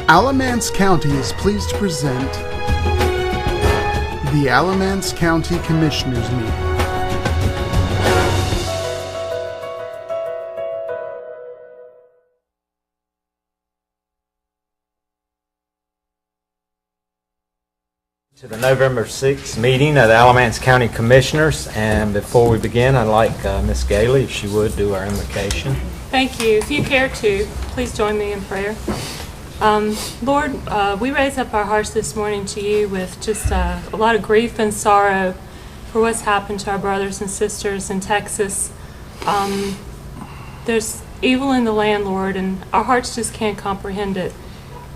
Alamance County is pleased to present the Alamance County Commissioners Meeting. To the November 6th meeting of the Alamance County Commissioners, and before we begin, I'd like Ms. Gailey, if she would, do our invocation. Thank you. If you care to, please join me in prayer. Lord, we raise up our hearts this morning to you with just a lot of grief and sorrow for what's happened to our brothers and sisters in Texas. There's evil in the land, Lord, and our hearts just can't comprehend it.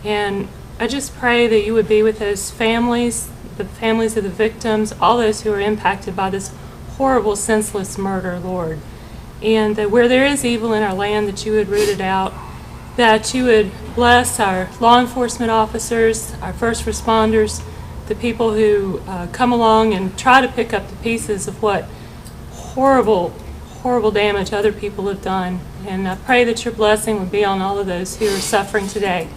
And I just pray that you would be with those families, the families of the victims, all those who are impacted by this horrible, senseless murder, Lord. And that where there is evil in our land, that you would root it out, that you would bless our law enforcement officers, our first responders, the people who come along and try to pick up the pieces of what horrible, horrible damage other people have done. And I pray that your blessing would be on all of those who are suffering today.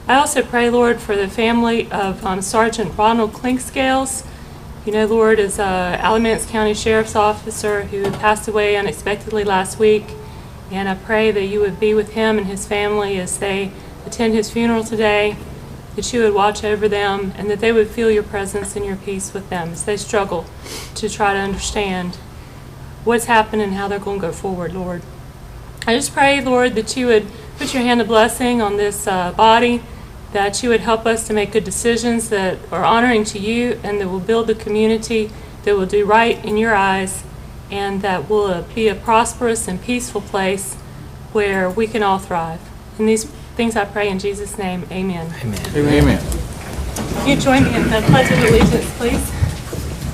I also pray, Lord, for the family of Sergeant Ronald Clinkscales. You know, Lord, is an Alamance County Sheriff's Officer who passed away unexpectedly last week. And I pray that you would be with him and his family as they attend his funeral today, that you would watch over them, and that they would feel your presence and your peace with them as they struggle to try to understand what's happened and how they're going to go forward, Lord. I just pray, Lord, that you would put your hand of blessing on this body, that you would help us to make good decisions that are honoring to you and that will build a community that will do right in your eyes, and that will be a prosperous and peaceful place where we can all thrive. And these things I pray in Jesus' name, amen. Amen. Amen. If you join me in the Pledge of Allegiance, please.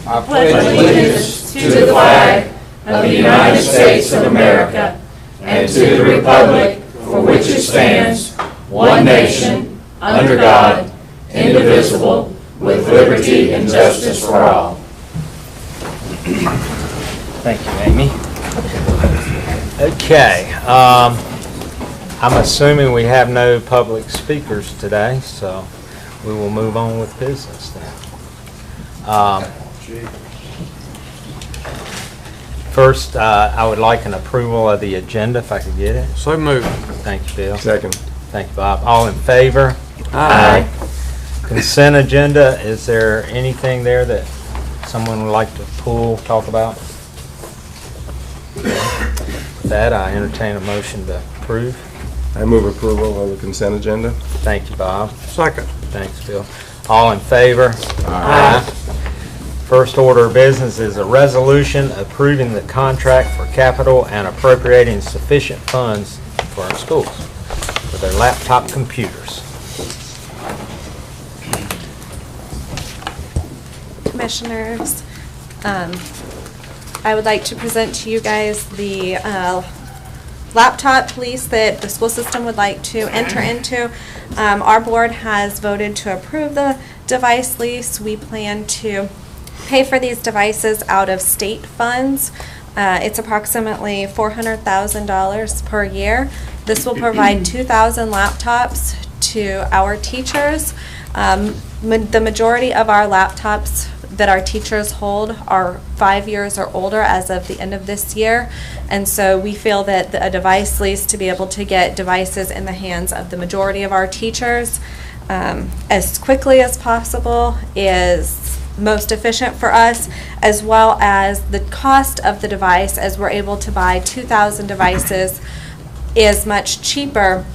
I pledge allegiance to the flag of the United States of America and to the republic for which it stands, one nation, under God, indivisible, with liberty and justice for all. Thank you, Amy. Okay, I'm assuming we have no public speakers today, so we will move on with business then. First, I would like an approval of the agenda, if I could get it. So moved. Thank you, Bill. Second. Thank you, Bob. All in favor? Aye. Consent agenda, is there anything there that someone would like to pull, talk about? With that, I entertain a motion to approve. I move approval of the consent agenda. Thank you, Bob. Second. Thanks, Bill. All in favor? Aye. First order of business is a resolution approving the contract for capital and appropriating sufficient funds for our schools for their laptop computers. Commissioners, I would like to present to you guys the laptop lease that the school system would like to enter into. Our board has voted to approve the device lease. We plan to pay for these devices out of state funds. It's approximately $400,000 per year. This will provide 2,000 laptops to our teachers. The majority of our laptops that our teachers hold are 5 years or older as of the end of this year, and so we feel that a device lease to be able to get devices in the hands of the majority of our teachers as quickly as possible is most efficient for us, as well as the cost of the device, as we're able to buy 2,000 devices, is much cheaper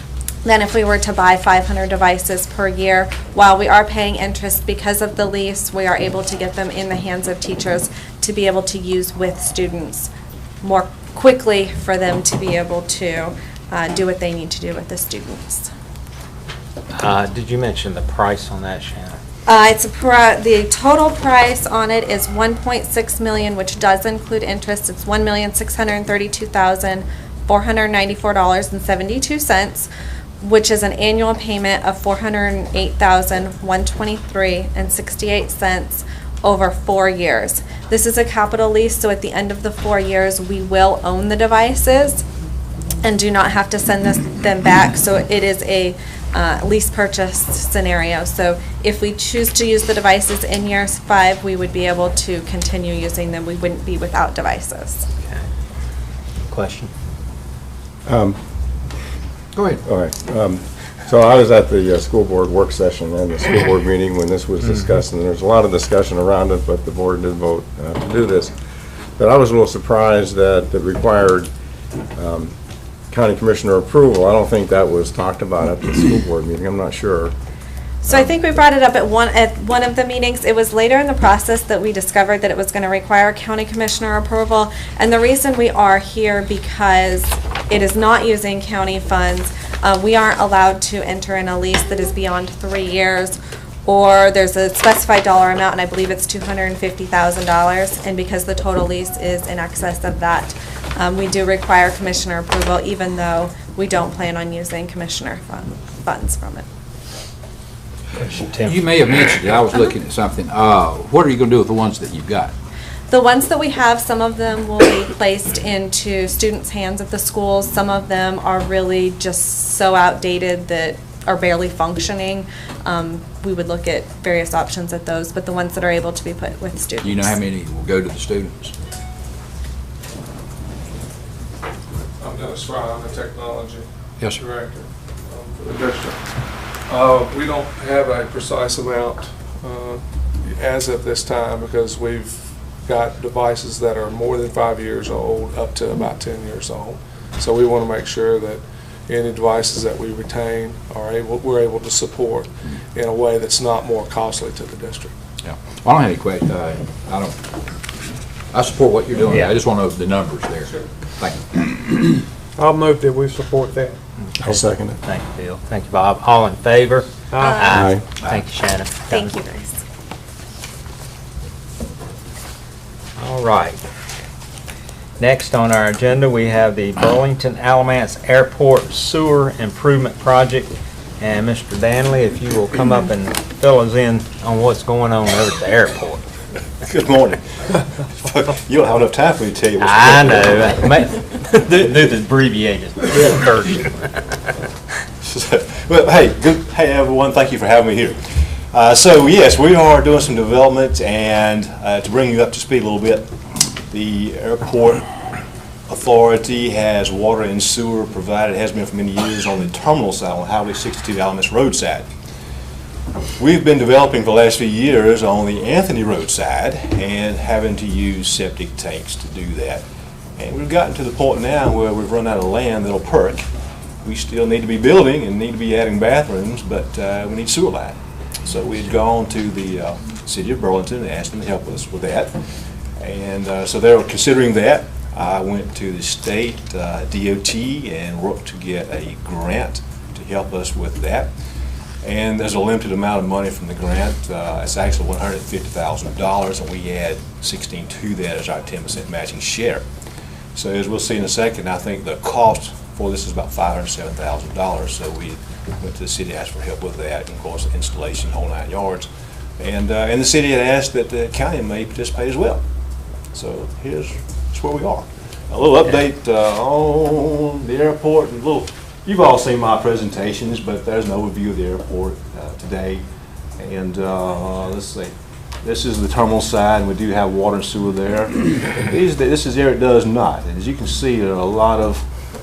than if we were to buy 500 devices per year. While we are paying interest because of the lease, we are able to get them in the hands of teachers to be able to use with students more quickly for them to be able to do what they need to do with the students. Did you mention the price on that, Shannon? The total price on it is $1.6 million, which does include interest. It's $1,632,494.72, which is an annual payment of $408,123.68 over 4 years. This is a capital lease, so at the end of the 4 years, we will own the devices and do not have to send them back. So it is a lease purchase scenario. So if we choose to use the devices in year 5, we would be able to continue using them. We wouldn't be without devices. Okay. Question? Go ahead. All right. So I was at the school board work session and the school board meeting when this was discussed, and there's a lot of discussion around it, but the board did vote to do this. But I was a little surprised that it required county commissioner approval. I don't think that was talked about at the school board meeting. I'm not sure. So I think we brought it up at one of the meetings. It was later in the process that we discovered that it was going to require county commissioner approval. And the reason we are here, because it is not using county funds. We aren't allowed to enter in a lease that is beyond 3 years, or there's a specified dollar amount, and I believe it's $250,000. And because the total lease is in excess of that, we do require commissioner approval, even though we don't plan on using commissioner funds from it. Tim? You may have mentioned it. I was looking at something. What are you going to do with the ones that you've got? The ones that we have, some of them will be placed into students' hands at the schools. Some of them are really just so outdated that are barely functioning. We would look at various options at those, but the ones that are able to be put with students. Do you know how many will go to the students? I'm Dennis Fry. I'm the technology Yes, sir. director for the district. We don't have a precise amount as of this time, because we've got devices that are more than 5 years old up to about 10 years old. So we want to make sure that any devices that we retain we're able to support in a way that's not more costly to the district. Yeah. Well, I don't have any questions. I support what you're doing. Yeah. I just want to know the numbers there. Sure. Thank you. I'll move that we support that. I'll second it. Thank you, Bill. Thank you, Bob. All in favor? Aye. Thank you, Shannon. Thank you, guys. All right. Next on our agenda, we have the Burlington Alamance Airport Sewer Improvement Project. And Mr. Danley, if you will come up and fill us in on what's going on over at the airport. Good morning. You don't have enough time for me to tell you what's I going on. know. Do the abbreviated version. Well, hey, everyone. Thank you for having me here. So yes, we are doing some development, and to bring you up to speed a little bit, the airport authority has water and sewer provided, has been for many years on the terminal side, on Highway 62 Alamance Road side. We've been developing for the last few years on the Anthony Road side and having to use septic tanks to do that. And we've gotten to the point now where we've run out of land that'll perk. We still need to be building and need to be adding bathrooms, but we need sewer line. So we've gone to the city of Burlington and asked them to help us with that. And so they were considering that. I went to the state DOT and worked to get a grant to help us with that. And there's a limited amount of money from the grant. It's actually $150,000, and we add 16 to that as our 10% matching share. So as we'll see in a second, I think the cost for this is about $507,000. So we went to the city, asked for help with that, and of course the installation, whole 9 yards. And the city had asked that the county may participate as well. So here's where we are. A little update on the airport. And you've all seen my presentations, but there's an overview of the airport today. And let's see. This is the terminal side, and we do have water and sewer there. This is the area it does not. And as you can see, there are a lot of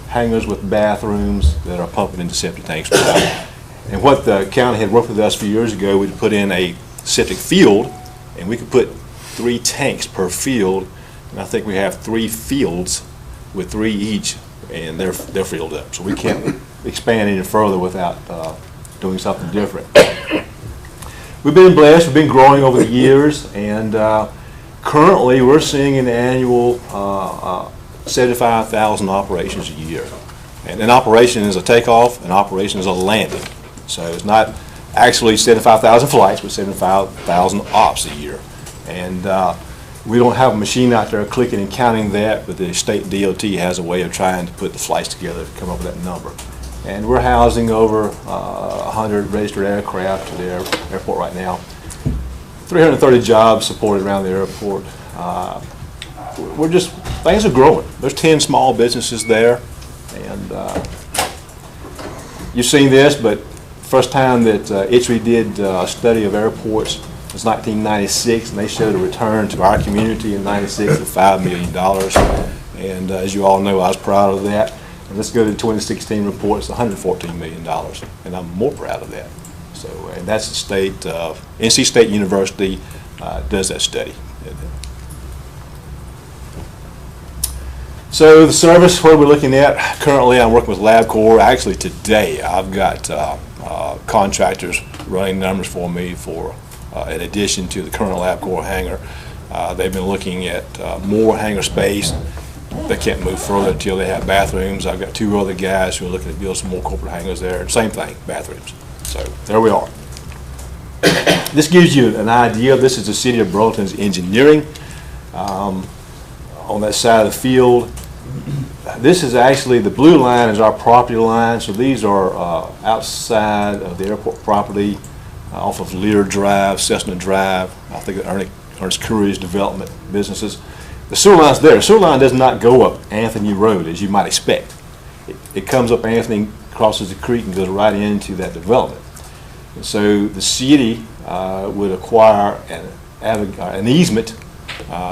hangars with bathrooms that are pumping into septic tanks now. And what the county had worked with us a few years ago, we'd put in a septic field, and we could put 3 tanks per field. And I think we have 3 fields with 3 each, and they're filled up. So we can't expand any further without doing something different. We've been blessed. We've been growing over the years, and currently we're seeing an annual 75,000 operations a year. And an operation is a takeoff, an operation is a landing. So it's not actually 75,000 flights, but 75,000 ops a year. And we don't have a machine out there clicking and counting that, but the state DOT has a way of trying to put the flights together to come up with that number. And we're housing over 100 registered aircraft at the airport right now. 330 jobs supported around the airport. Things are growing. There's 10 small businesses there, and you've seen this, but First time that ITRI did a study of airports was 1996, and they showed a return to our community in '96 of $5 million. And as you all know, I was proud of that. And let's go to the 2016 report, it's $114 million, and I'm more proud of that. So, and that's the state, NC State University does that study. So the service, what we're looking at, currently I'm working with LabCorp. Actually today I've got contractors running numbers for me for, in addition to the current LabCorp hangar. They've been looking at more hangar space. They can't move further until they have bathrooms. I've got 2 other guys who are looking to build some more corporate hangars there. Same thing, bathrooms. So there we are. This gives you an idea. This is the City of Burlington's engineering. On that side of the field, this is actually, the blue line is our property line. So these are outside of the airport property, off of Lear Drive, Cessna Drive, I think Ernest Curry's development businesses. The sewer line's there. The sewer line does not go up Anthony Road, as you might expect. It comes up Anthony, crosses the creek, and goes right into that development. And so the city would acquire an easement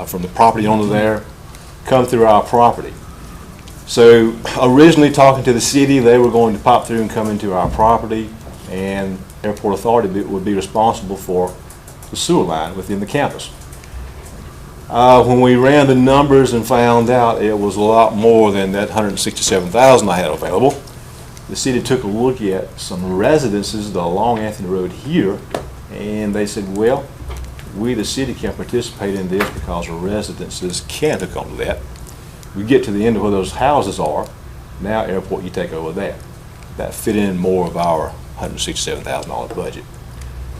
from the property owner there, come through our property. So originally, talking to the city, they were going to pop through and come into our property, and Airport Authority would be responsible for the sewer line within the campus. When we ran the numbers and found out it was a lot more than that $167,000 I had available, the city took a look at some residences along Anthony Road here, and they said, well, we, the city, can participate in this because our residences can't hook onto that. We get to the end of where those houses are, now Airport, you take over that. That fit in more of our $167,000 budget.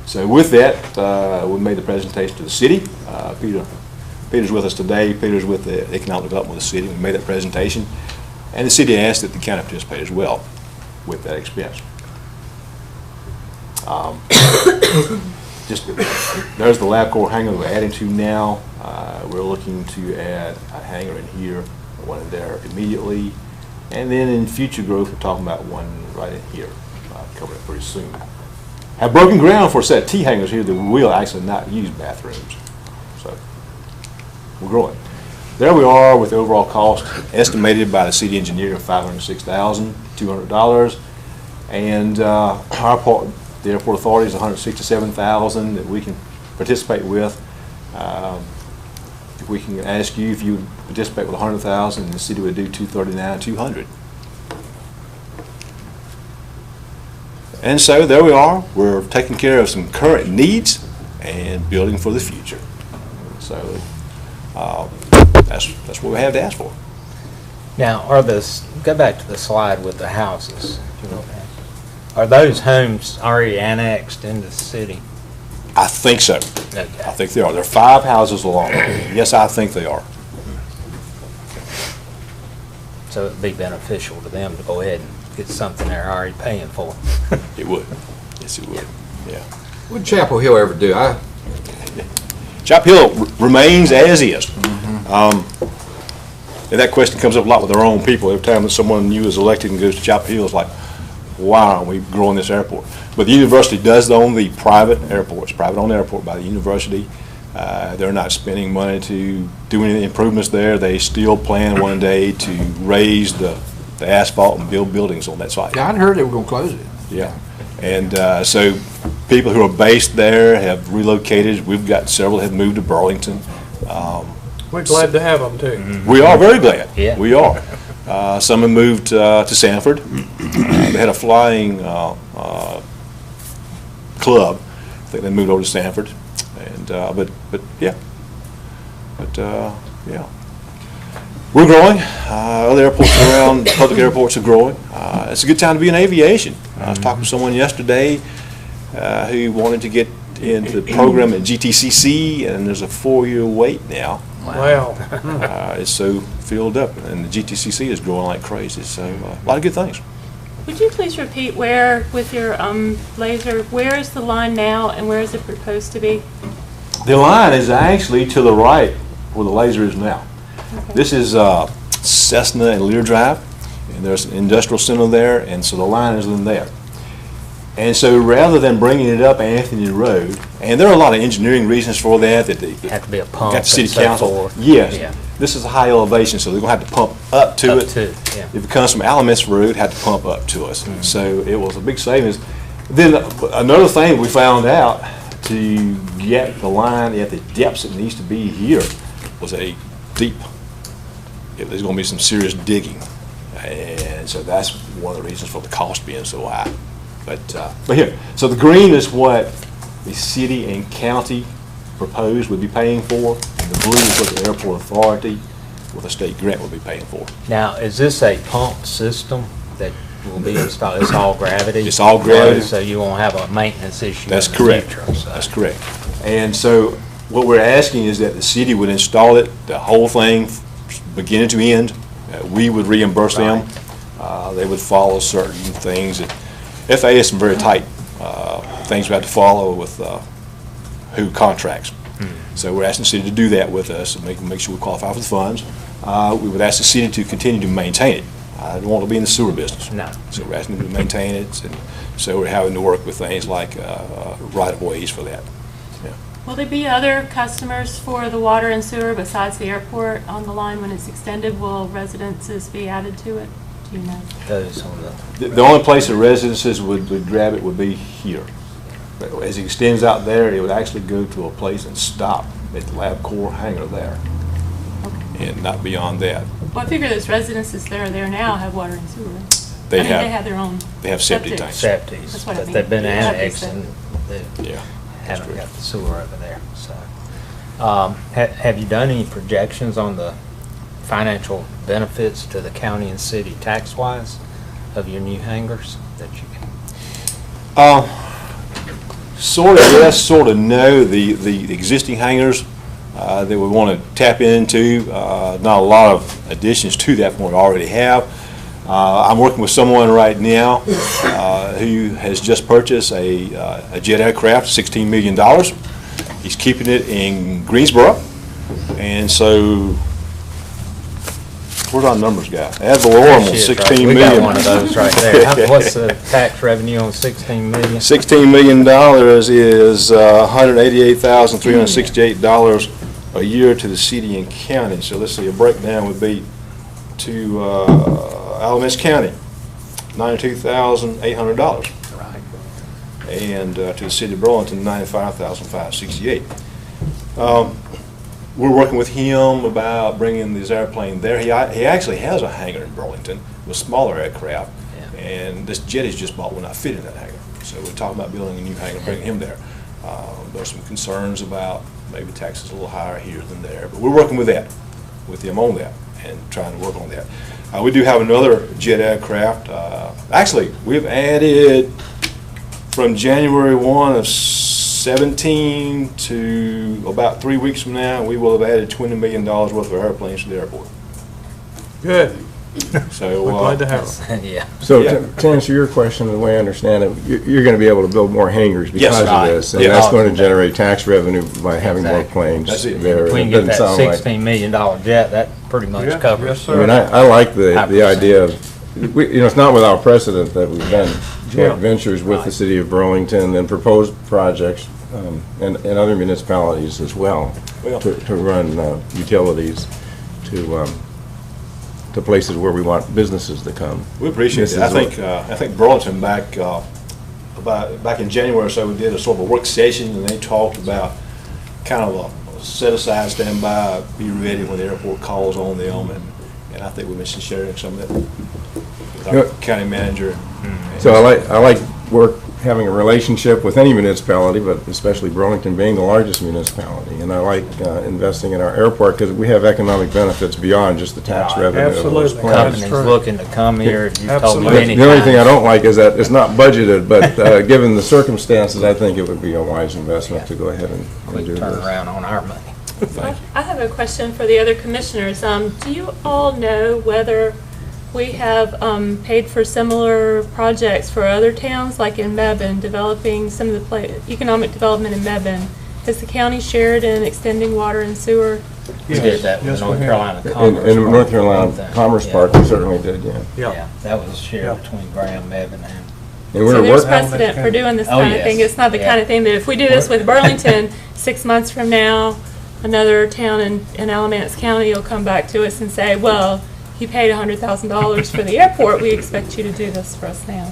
So with that, we made the presentation to the city. Peter's with us today. Peter's with the Economic Development of the city. We made that presentation, and the city asked that the county participate as well with that expense. There's the LabCorp hangar we're adding to now. We're looking to add a hangar in here, one in there immediately, and then in future growth, we're talking about one right in here, coming up pretty soon. Have broken ground for a set of T hangars here that will actually not use bathrooms. So we're growing. There we are with the overall cost estimated by the city engineer of $506,200, and our part, the Airport Authority, is $167,000 that we can participate with. If we can ask you if you would participate with $100,000, and the city would do $239,200. And so there we are. We're taking care of some current needs and building for the future. So that's what we have to ask for. Now, go back to the slide with the houses. Are those homes already annexed into the city? I think so. Okay. I think they are. There are 5 houses along there. Yes, I think they are. So it'd be beneficial to them to go ahead and get something they're already paying for. It would. Yes, it would. Yeah. What did Chapel Hill ever do? Chapel Hill remains as is. And that question comes up a lot with our own people. Every time that someone new is elected and goes to Chapel Hill, it's like, why aren't we growing this airport? But the university does own the private airports, private-owned airport by the university. They're not spending money to do any improvements there. They still plan one day to raise the asphalt and build buildings on that site. Yeah, I'd heard they were going to close it. Yeah. And so people who are based there have relocated. We've got several have moved to Burlington. We're glad to have them, too. We are very glad. Yeah. We are. Some have moved to Sanford. They had a flying club. I think they moved over to Sanford. And yeah. Yeah. We're growing. Other airports around, public airports are growing. It's a good time to be in aviation. I was talking to someone yesterday who wanted to get into the program at GTCC, and there's a 4-year wait now. Wow. It's so filled up, and the GTCC is growing like crazy. So a lot of good things. Would you please repeat where, with your laser, where is the line now and where is it proposed to be? The line is actually to the right where the laser is now. Okay. This is Cessna and Lear Drive, and there's an industrial center there, and so the line is in there. And so rather than bringing it up Anthony Road, and there are a lot of engineering reasons for that, that they Have to be a pump got the city and so council. forth. Yes, Yeah. this is a high elevation, so they're gonna have to pump up to Up it. to, yeah. If it comes from Alamance Road, had to pump up to us. Mm-hmm. So it was a big savings. Then another thing we found out, to get the line at the depths it needs to be here was a deep, there's gonna be some serious digging. And so that's one of the reasons for the cost being so high. But here, so the green is what the city and county proposed would be paying for, and the blue is what the airport authority with a state grant would be paying for. Now, is this a pump system that will be installed? It's all gravity? It's all gravity. So you won't have a maintenance issue in That's the correct. future, so. That's correct. And so what we're asking is that the city would install it, the whole thing, beginning to end. We would reimburse them. They would follow certain things. FAA has some very tight things we have to follow with who contracts. So we're asking the city to do that with us and make sure we qualify for the funds. We would ask the city to continue to maintain it. I don't want to be in the sewer business. No. So we're asking them to maintain it, and so we're having to work with things like right-of-ways for that. Will there be other customers for the water and sewer besides the airport on the line when it's extended? Will residences be added to it? Do you know? Those on the, The only place that residences would grab it would be here. But as it extends out there, it would actually go to a place and stop at the LabCorp hangar there, and not beyond that. Well, I figure those residences that are there now have water and sewer. They I mean, have- they have their own. They have septic tanks. septies, That's what I but mean. they've been Yeah. annexed and they Yeah. haven't got the sewer over there, so. Have you done any projections on the financial benefits to the county and city tax-wise of your new hangars that you can? Sort of yes, sort of no. The existing hangars that we want to tap into, not a lot of additions to that from what we already have. I'm working with someone right now who has just purchased a jet aircraft, $16 million. He's keeping it in Greensboro, and so where's our numbers guy? Ad valorem on Shit, right. $16 We million. got one of those right there. What's the tax revenue on 16 million? $16 million is $188,368 a year to the city and county. So let's see, a breakdown would be to Alamance County, $92,800. Right. And to the city of Burlington, $95,568. We're working with him about bringing this airplane there. He actually has a hangar in Burlington with smaller aircraft, Yeah. and this jet he's just bought will not fit in that hangar. So we're talking about building a new hangar, bringing him there. There's some concerns about maybe taxes a little higher here than there, but we're working with that, with him on that, and trying to work on that. We do have another jet aircraft. Actually, we've added from January 1 of 17 to about 3 weeks from now, we will have added $20 million worth of airplanes to the airport. Good. So We're glad to have them. Yeah. So Yeah. to answer your question, the way I understand it, you're going to be able to build more hangars Yes. because of Right. this, and Yeah. that's going to generate tax revenue by having more Exactly. planes That's it. there. If we It can get doesn't that sound like- $16 million jet, that pretty much Yeah, covers. yes, I sir. mean, I like the 100%. idea of, it's not without precedent that we've done Yeah. joint ventures with the Right. city of Burlington and proposed projects and other municipalities as well Well- to run utilities to places where we want businesses to come. we appreciate This it. I is think Burlington back in January or so, we did a sort of a work session, and they talked about kind of a set aside, stand by, be ready when the airport calls on them, and I think we've been sharing some of that with our Yeah. county manager. So I like having a relationship with any municipality, but especially Burlington being the largest municipality. And I like investing in our airport because we have economic benefits beyond just the tax Right. revenue of those Absolutely. planes. Companies true. looking to come here, you've told me Absolutely. many The only thing I times. don't like is that it's not budgeted, but given the circumstances, I think it would be a wise investment to go ahead and Quick do this. turnaround on our money. I have a question for the other commissioners. Do you all know whether we have paid for similar projects for other towns, like in Mebane, developing some of the economic development in Mebane? Has the county shared in extending water and sewer? We did that with Yes, we North have. Carolina In Commerce. in Park, North Carolina one thing. Commerce Yeah. Park, we certainly did, yeah. Yeah, that was shared Yeah. between Graham, Mebane, and And we're So there's working, precedent for doing this Oh, kind of yes. thing. It's not the kind of thing that if we do this with Burlington, 6 months from now, another town in Alamance County will come back to us and say, well, you paid $100,000 for the airport, we expect you to do this for us now.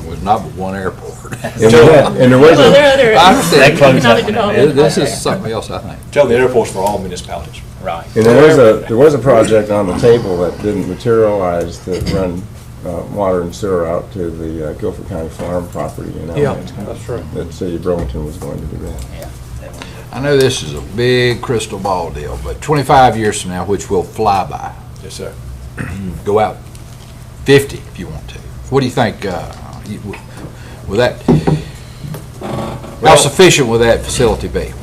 With not but one airport. and there was Well, there are a, other I understand. economic development This is projects. something else, I think. Tell the airport's for all municipalities. Right. and there was a project on the table that didn't materialize to run water and sewer out to the Guilford County Farm property in Alamance County. that's right. That City of Burlington was going to do that. I know this is a big crystal ball deal, but 25 years from now, which will fly by, Yes, sir. go out 50 if you want to. What do you think, will that, how sufficient will that facility be?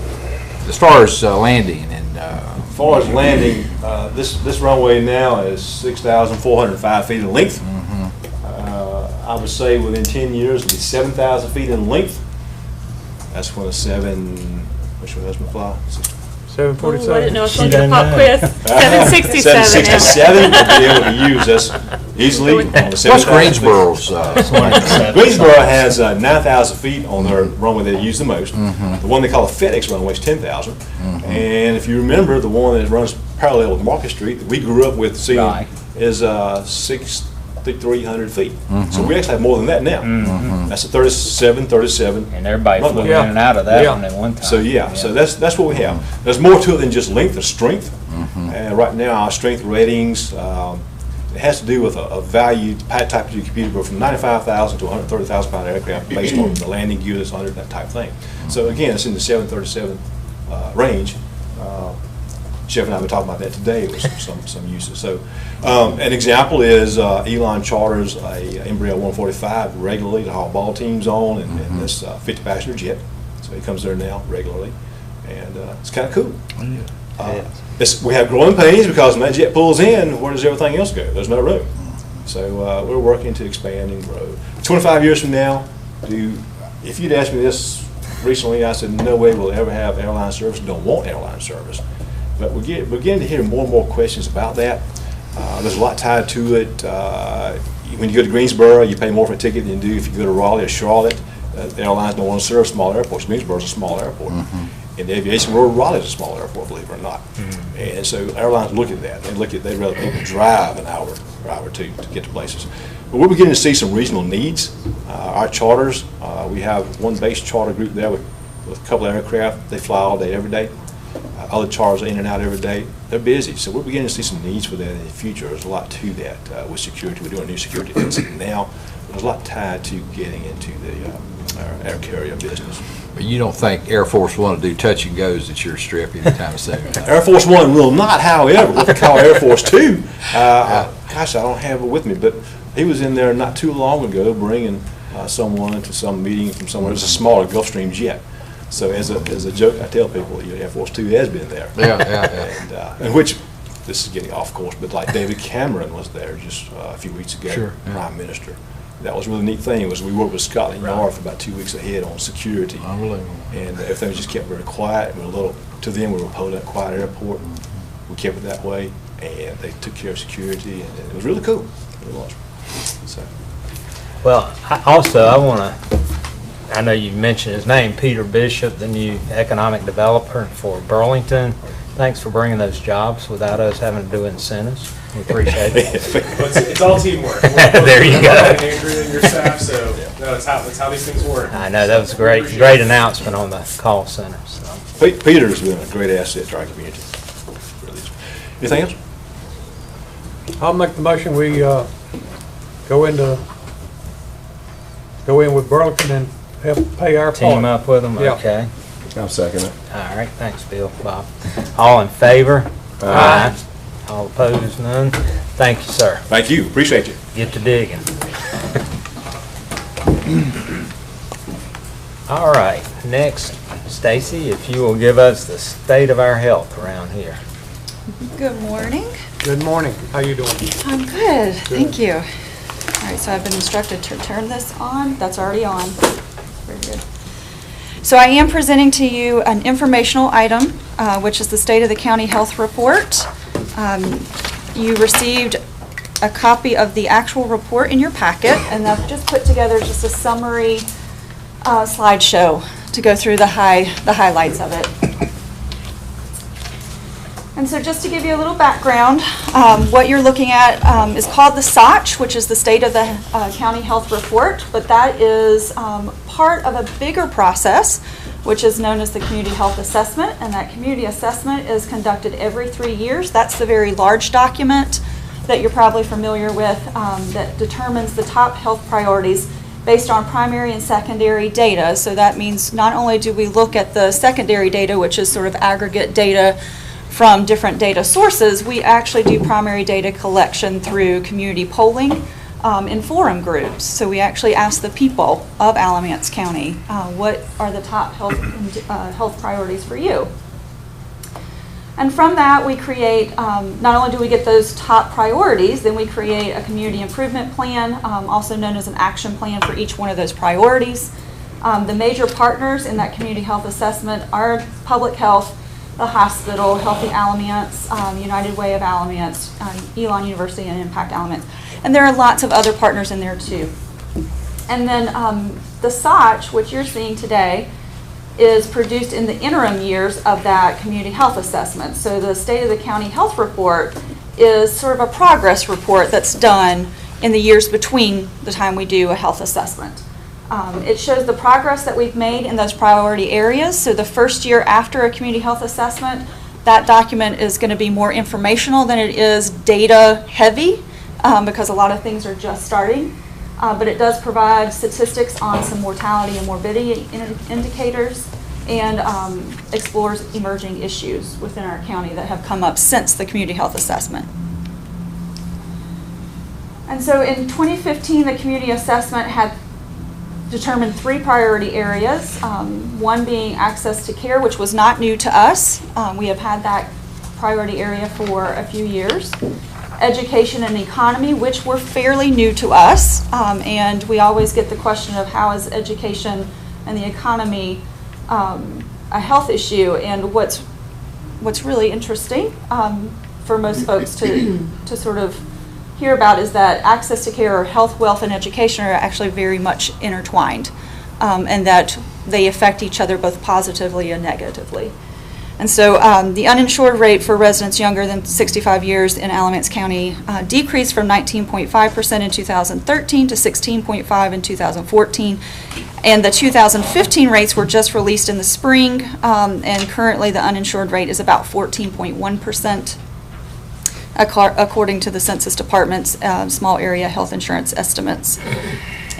As far as landing and, As far as landing, this runway now is 6,405 feet in length. I would say within 10 years, it'll be 7,000 feet in length. That's when which one does my fly? Ooh, I didn't 747. know I was She going to get a doesn't pop know. quiz. 767. 767 will be able to use this easily on the 7,000 what's feet. Greensboro's? Greensboro has 9,000 feet on their runway they use the most. The one they call the FedEx runway is 10,000. And if you remember, the one that runs parallel with Market Street that we grew up with seeing Right. is 6,300 feet. So we actually have more than that now. That's a 37. And everybody flew in Yeah. and out of that Yeah. one at one time. So yeah, so that's what we have. There's more to it than just length and strength. And right now, our strength ratings, it has to do with a value type of computer, go from 95,000 to 130,000 pound aircraft based on the landing gear that's under that type of thing. So again, it's in the 737 range. Jeff and I have been talking about that today with some uses. So an example is Elon charters a Embraer 145 regularly to haul ball teams on in this 50 passenger jet. So he comes there now regularly, and it's kind of cool. We have growing pains because when that jet pulls in, where does everything else go? There's no room. So we're working to expand and grow. 25 years from now, if you'd asked me this recently, I said, no way we'll ever have airline service, don't want airline service. But we're beginning to hear more and more questions about that. There's a lot tied to it. When you go to Greensboro, you pay more for a ticket than you do if you go to Raleigh or Charlotte. The airlines don't want to serve small airports. Greensboro's a small airport. In the aviation world, Raleigh's a small airport, believe it or not. And so airlines look at that. They'd rather people drive an hour or two to get to places. But we're beginning to see some regional needs. Our charters, we have one base charter group there with a couple of aircraft. They fly all day, every day. Other charters are in and out every day. They're busy, so we're beginning to see some needs for that in the future. There's a lot to that with security. We're doing a new security incident now. There's a lot tied to getting into the air carrier business. But you don't think Air Force One will do touch and goes at your strip anytime soon? Air Force One will not, however, what they call Air Force Two. Gosh, I don't have it with me, but he was in there not too long ago bringing someone to some meeting from somewhere. It was a smaller Gulfstream jet. So as a joke, I tell people, Air Force Two has been there. And which, this is getting off course, but like David Cameron was there just a few weeks ago, Sure, yeah. Prime Minister. That was a really neat thing, was we worked with Scotland Yard for about 2 weeks ahead on security. Unbelievable. And everything was just kept very quiet. To them, we were a Poland quiet airport. We kept it that way, and they took care of security, and it was really cool. It was. So. Well, I know you mentioned his name, Peter Bishop, the new economic developer for Burlington. Thanks for bringing those jobs without us having to do incentives. We appreciate it. It's all teamwork. There you go. Andrew and your staff, so no, that's how these things work. I know, that was a great announcement on the call center. So. Peter's been a great asset to our community. Really is. Anything else? I'll make the motion, we go in with Burlington and help pay our part. Team up with them? Yeah. Okay. I'll second it. All right, thanks, Bill, Bob. All in favor? Aye. All opposed, none? Thank you, sir. Thank you. Appreciate you. Get to digging. All right, next, Stacy, if you will give us the state of our health around here. Good morning. Good morning. How you doing? I'm good, thank you. All right, so I've been instructed to turn this on. That's already on. Very good. So I am presenting to you an informational item, which is the State of the County Health Report. You received a copy of the actual report in your packet, and I've just put together just a summary slideshow to go through the highlights of it. And so just to give you a little background, what you're looking at is called the SOCH, which is the State of the County Health Report, but that is part of a bigger process, which is known as the Community Health Assessment, and that community assessment is conducted every 3 years. That's the very large document that you're probably familiar with that determines the top health priorities based on primary and secondary data. So that means not only do we look at the secondary data, which is sort of aggregate data from different data sources, we actually do primary data collection through community polling in forum groups. So we actually ask the people of Alamance County, what are the top health priorities for you? And from that, we create, not only do we get those top priorities, then we create a community improvement plan, also known as an action plan for each one of those priorities. The major partners in that community health assessment are public health, the hospital, Healthy Alamance, United Way of Alamance, Elon University, and Impact Alamance. And there are lots of other partners in there too. And then the SOCH, which you're seeing today, is produced in the interim years of that community health assessment. So the State of the County Health Report is sort of a progress report that's done in the years between the time we do a health assessment. It shows the progress that we've made in those priority areas. So the first year after a community health assessment, that document is going to be more informational than it is data heavy because a lot of things are just starting. But it does provide statistics on some mortality and morbidity indicators and explores emerging issues within our county that have come up since the community health assessment. And so in 2015, the community assessment had determined 3 priority areas, one being access to care, which was not new to us. We have had that priority area for a few years. Education and economy, which were fairly new to us, and we always get the question of how is education and the economy a health issue, and what's really interesting for most folks to sort of hear about is that access to care, or health, wealth, and education are actually very much intertwined, and that they affect each other both positively and negatively. And so the uninsured rate for residents younger than 65 years in Alamance County decreased from 19.5% in 2013 to 16.5% in 2014. And the 2015 rates were just released in the spring, and currently the uninsured rate is about 14.1%, according to the Census Department's small area health insurance estimates.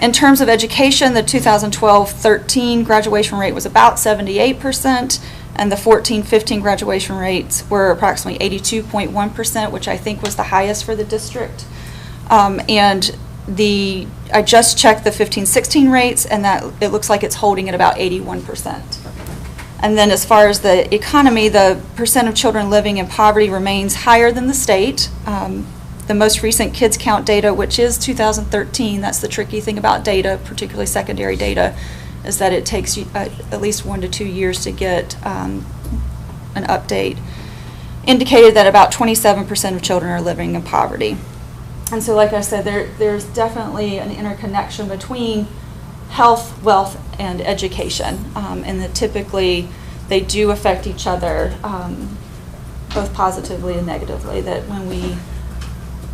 In terms of education, the 2012-13 graduation rate was about 78%. And the 14-15 graduation rates were approximately 82.1%, which I think was the highest for the district. And I just checked the 15-16 rates, and that it looks like it's holding at about 81%. And then as far as the economy, the percent of children living in poverty remains higher than the state. The most recent kids count data, which is 2013, that's the tricky thing about data, particularly secondary data, is that it takes at least 1 to 2 years to get an update, indicated that about 27% of children are living in poverty. And so, like I said, there's definitely an interconnection between health, wealth, and education, and that typically they do affect each other both positively and negatively, that when we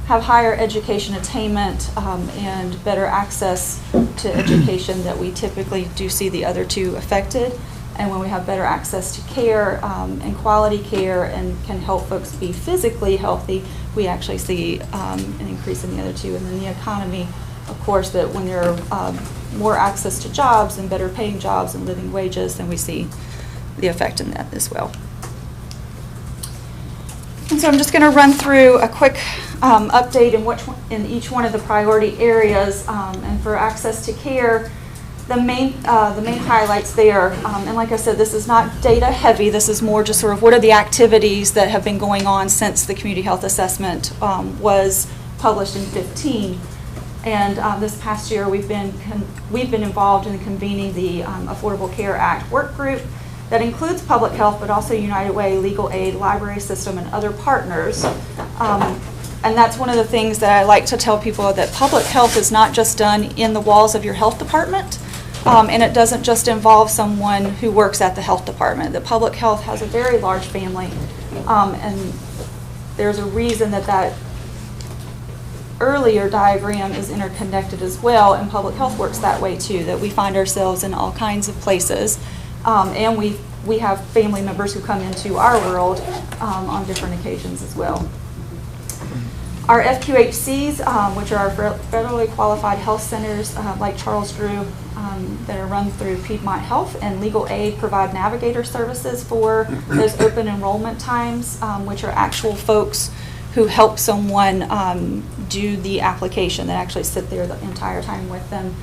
have higher education attainment and better access to education, that we typically do see the other two affected. And when we have better access to care and quality care and can help folks be physically healthy, we actually see an increase in the other two. And then the economy, of course, that when there are more access to jobs and better paying jobs and living wages, then we see the effect in that as well. And so I'm just going to run through a quick update in each one of the priority areas. And for access to care, the main highlights there, and like I said, this is not data heavy. This is more just sort of what are the activities that have been going on since the community health assessment was published in 2015. And this past year, we've been involved in convening the Affordable Care Act work group that includes public health, but also United Way, legal aid, library system, and other partners. And that's one of the things that I like to tell people, that public health is not just done in the walls of your health department, and it doesn't just involve someone who works at the health department. The public health has a very large family, and there's a reason that that earlier diagram is interconnected as well, and public health works that way too, that we find ourselves in all kinds of places, and we have family members who come into our world on different occasions as well. Our FQHCs, which are our federally qualified health centers like Charles Drew, that are run through Piedmont Health, and Legal Aid provide navigator services for those open enrollment times, which are actual folks who help someone do the application, that actually sit there the entire time with them.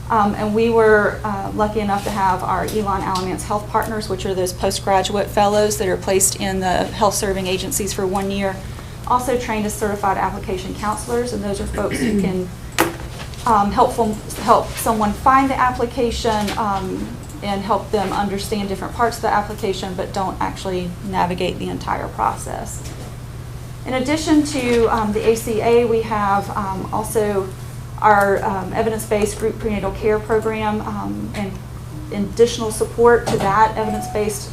And we were lucky enough to have our Elon Alamance Health Partners, which are those postgraduate fellows that are placed in the health serving agencies for 1 year, also trained as certified application counselors, and those are folks who can help someone find the application and help them understand different parts of the application, but don't actually navigate the entire process. In addition to the ACA, we have also our evidence-based group prenatal care program, and additional support to that evidence-based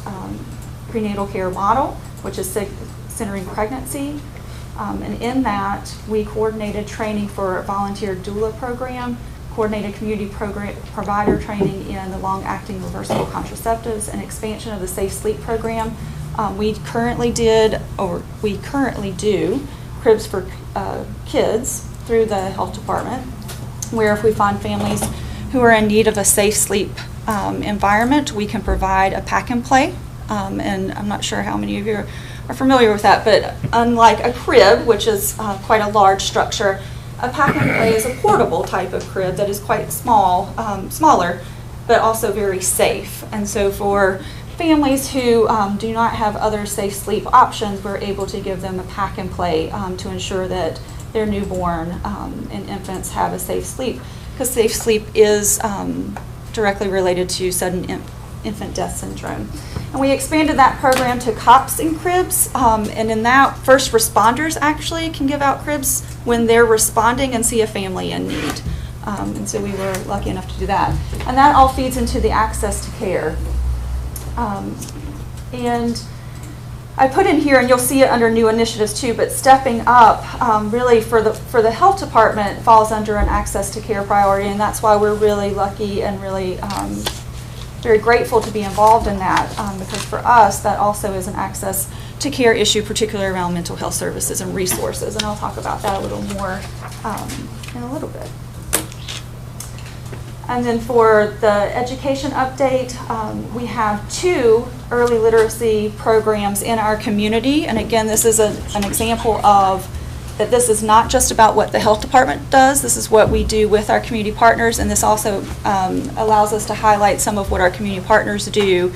prenatal care model, which is centering pregnancy. And in that, we coordinated training for a volunteer doula program, coordinated community provider training in the long-acting reversible contraceptives, and expansion of the Safe Sleep program. We currently do cribs for kids through the health department, where if we find families who are in need of a safe sleep environment, we can provide a pack and play. And I'm not sure how many of you are familiar with that, but unlike a crib, which is quite a large structure, a pack and play is a portable type of crib that is quite smaller, but also very safe. And so for families who do not have other safe sleep options, we're able to give them a pack and play to ensure that their newborn and infants have a safe sleep, because safe sleep is directly related to sudden infant death syndrome. And we expanded that program to COPS in cribs, and in that, first responders actually can give out cribs when they're responding and see a family in need. And so we were lucky enough to do that. And that all feeds into the access to care. And I put in here, and you'll see it under new initiatives too, but stepping up really for the health department falls under an access to care priority, and that's why we're really lucky and really very grateful to be involved in that, because for us that also is an access to care issue, particularly around mental health services and resources, and I'll talk about that a little more in a little bit. And then for the education update, we have 2 early literacy programs in our community. And again, this is an example of that this is not just about what the health department does. This is what we do with our community partners. And this also allows us to highlight some of what our community partners do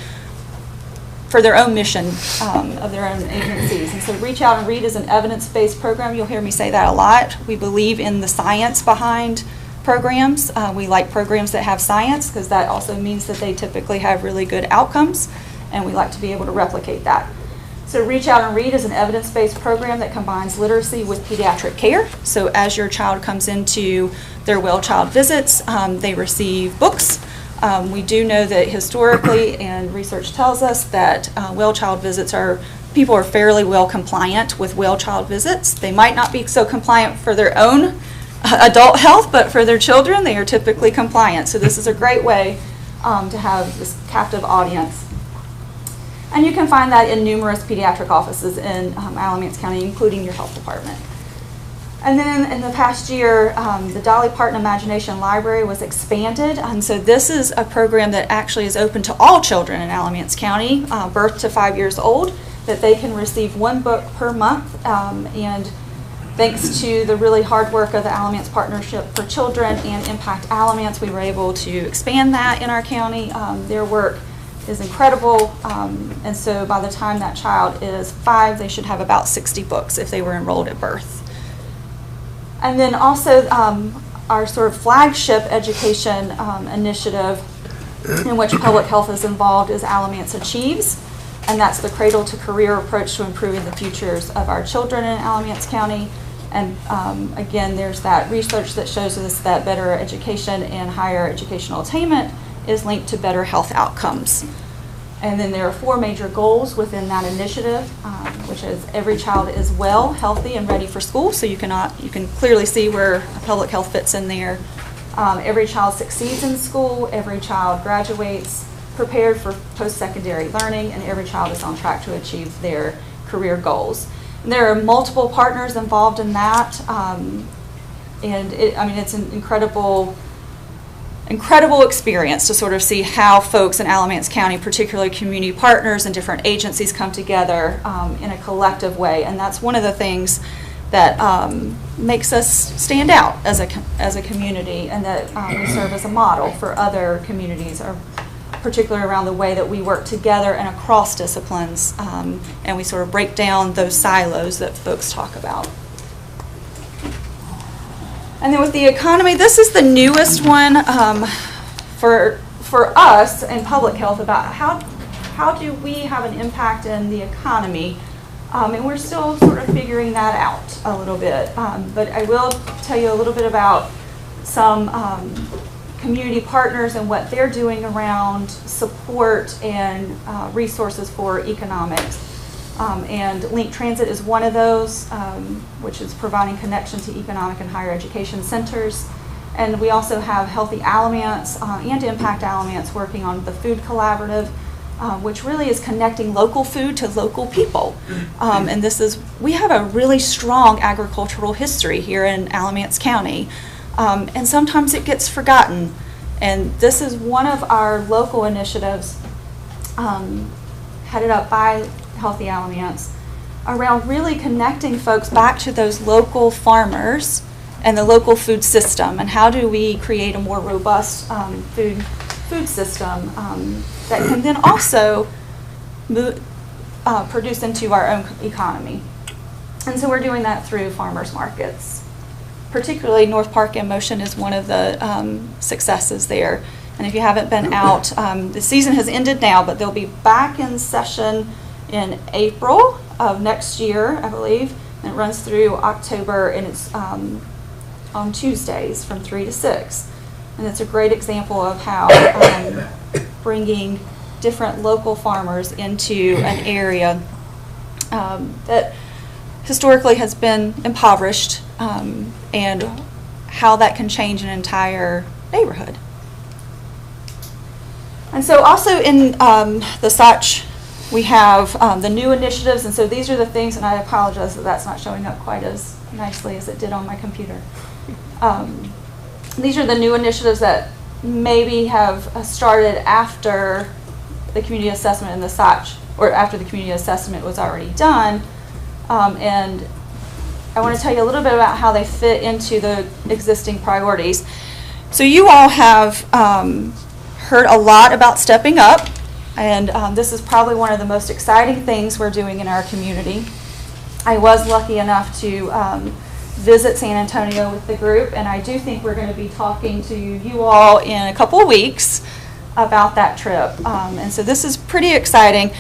for their own mission of their own agencies. And so Reach Out and Read is an evidence-based program. You'll hear me say that a lot. We believe in the science behind programs. We like programs that have science, because that also means that they typically have really good outcomes, and we like to be able to replicate that. So Reach Out and Read is an evidence-based program that combines literacy with pediatric care. So as your child comes into their well child visits, they receive books. We do know that historically, and research tells us that well child visits people are fairly well compliant with well child visits. They might not be so compliant for their own adult health, but for their children, they are typically compliant. So this is a great way to have this captive audience. And you can find that in numerous pediatric offices in Alamance County, including your health department. And then in the past year, the Dolly Parton Imagination Library was expanded. And so this is a program that actually is open to all children in Alamance County, birth to 5 years old, that they can receive 1 book per month. And thanks to the really hard work of the Alamance Partnership for Children and Impact Alamance, we were able to expand that in our county. Their work is incredible, and so by the time that child is 5, they should have about 60 books if they were enrolled at birth. And then also our sort of flagship education initiative in which public health is involved is Alamance Achieves, and that's the cradle to career approach to improving the futures of our children in Alamance County. And again, there's that research that shows us that better education and higher educational attainment is linked to better health outcomes. And then there are 4 major goals within that initiative, which is every child is well, healthy, and ready for school. So you can clearly see where public health fits in there. Every child succeeds in school, every child graduates prepared for post-secondary learning, and every child is on track to achieve their career goals. And there are multiple partners involved in that, and it's an incredible experience to sort of see how folks in Alamance County, particularly community partners and different agencies, come together in a collective way. And that's one of the things that makes us stand out as a community, and that we serve as a model for other communities, or particularly around the way that we work together and across disciplines, and we sort of break down those silos that folks talk about. And then with the economy, this is the newest one for us in public health, about how do we have an impact in the economy, and we're still sort of figuring that out a little bit. But I will tell you a little bit about some community partners and what they're doing around support and resources for economics. And Link Transit is one of those, which is providing connection to economic and higher education centers. And we also have Healthy Alamance and Impact Alamance working on the Food Collaborative, which really is connecting local food to local people. And we have a really strong agricultural history here in Alamance County, and sometimes it gets forgotten. And this is one of our local initiatives headed up by Healthy Alamance, around really connecting folks back to those local farmers and the local food system, and how do we create a more robust food system that can then also produce into our own economy. And so we're doing that through farmers markets. Particularly North Park in Motion is one of the successes there. And if you haven't been out, the season has ended now, but they'll be back in session in April of next year, I believe. And it runs through October, and it's on Tuesdays from 3 to 6. And it's a great example of how bringing different local farmers into an area that historically has been impoverished, and how that can change an entire neighborhood. And so also in the SOCH, we have the new initiatives, and so these are the things, and I apologize that that's not showing up quite as nicely as it did on my computer. These are the new initiatives that maybe have started after the community assessment and the SOCH, or after the community assessment was already done. And I want to tell you a little bit about how they fit into the existing priorities. So you all have heard a lot about stepping up, and this is probably one of the most exciting things we're doing in our community. I was lucky enough to visit San Antonio with the group, and I do think we're going to be talking to you all in a couple of weeks about that trip. And so this is pretty exciting.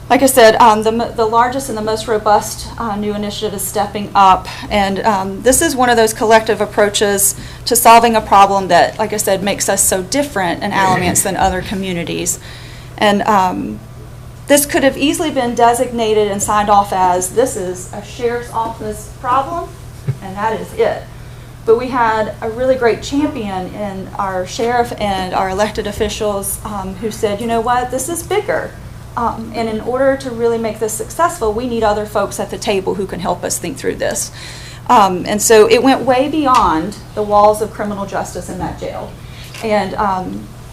Like I said, the largest and the most robust new initiative is Stepping Up, and this is one of those collective approaches to solving a problem that, like I said, makes us so different in Alamance than other communities. And this could have easily been designated and signed off as, this is a sheriff's office problem, and that is it. But we had a really great champion in our sheriff and our elected officials who said, you know what, this is bigger. And in order to really make this successful, we need other folks at the table who can help us think through this. And so it went way beyond the walls of criminal justice in that jail, and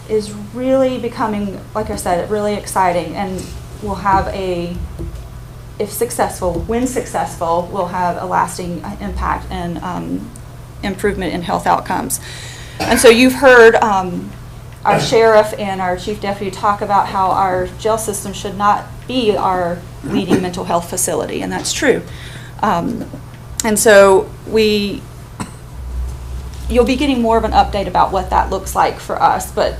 is really becoming, like I said, really exciting, and will have when successful, will have a lasting impact and improvement in health outcomes. And so you've heard our sheriff and our chief deputy talk about how our jail system should not be our leading mental health facility, and that's true. And so you'll be getting more of an update about what that looks like for us, but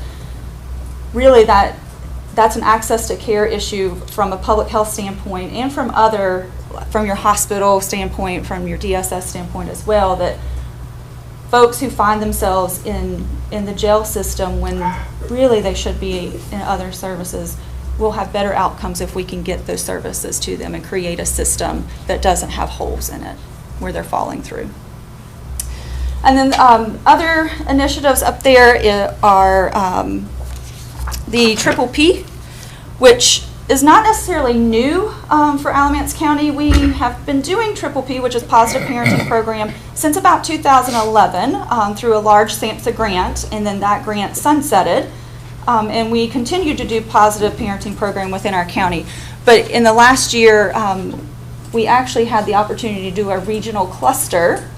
really that's an access to care issue from a public health standpoint and from other from your hospital standpoint, from your DSS standpoint as well, that folks who find themselves in the jail system when really they should be in other services will have better outcomes if we can get those services to them and create a system that doesn't have holes in it where they're falling through. And then other initiatives up there are the Triple P, which is not necessarily new for Alamance County. We have been doing Triple P, which is Positive Parenting Program, since about 2011 through a large SAMHSA grant, and then that grant sunsetted. And we continue to do Positive Parenting Program within our county. But in the last year, we actually had the opportunity to do a regional cluster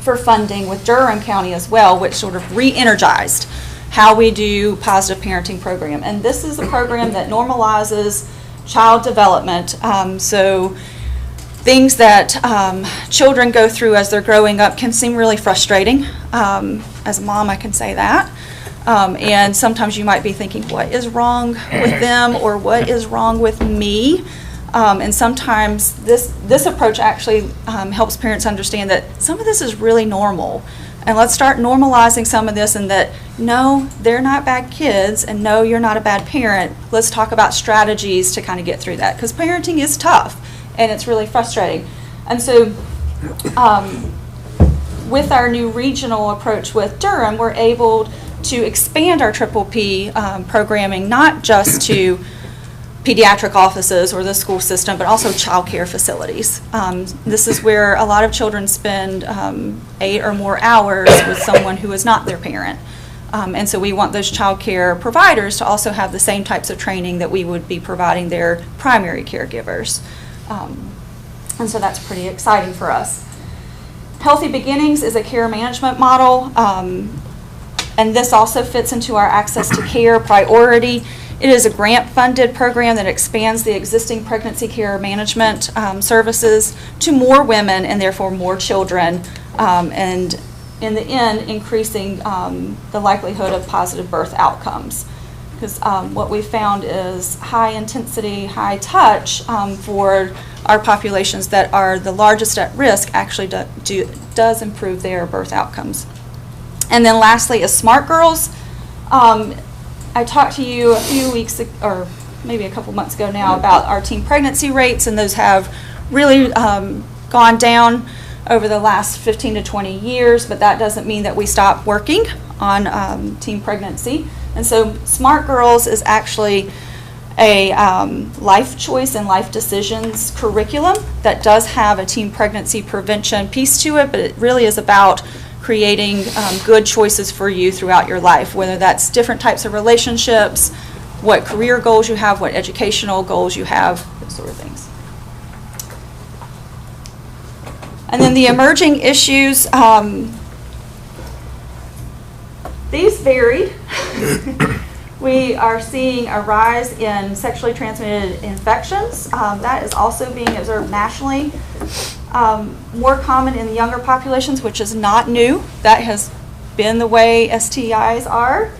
for funding with Durham County as well, which sort of re-energized how we do Positive Parenting Program. And this is a program that normalizes child development. So things that children go through as they're growing up can seem really frustrating. As a mom, I can say that. And sometimes you might be thinking, what is wrong with them, or what is wrong with me? And sometimes this approach actually helps parents understand that some of this is really normal. And let's start normalizing some of this, and that, no, they're not bad kids, and no, you're not a bad parent. Let's talk about strategies to kind of get through that, because parenting is tough, and it's really frustrating. And so with our new regional approach with Durham, we're able to expand our Triple P programming, not just to pediatric offices or the school system, but also child care facilities. This is where a lot of children spend 8 or more hours with someone who is not their parent. And so we want those child care providers to also have the same types of training that we would be providing their primary caregivers. And so that's pretty exciting for us. Healthy Beginnings is a care management model, and this also fits into our Access to Care priority. It is a grant-funded program that expands the existing pregnancy care management services to more women and therefore more children, and in the end, increasing the likelihood of positive birth outcomes. Because what we found is high intensity, high touch for our populations that are the largest at risk actually does improve their birth outcomes. And then lastly is Smart Girls. I talked to you a few weeks, or maybe a couple months ago now, about our teen pregnancy rates, and those have really gone down over the last 15 to 20 years, but that doesn't mean that we stop working on teen pregnancy. And so Smart Girls is actually a life choice and life decisions curriculum that does have a teen pregnancy prevention piece to it, but it really is about creating good choices for you throughout your life, whether that's different types of relationships, what career goals you have, what educational goals you have, those sort of things. And then the emerging issues, these varied. We are seeing a rise in sexually transmitted infections. That is also being observed nationally. More common in the younger populations, which is not new. That has been the way STIs are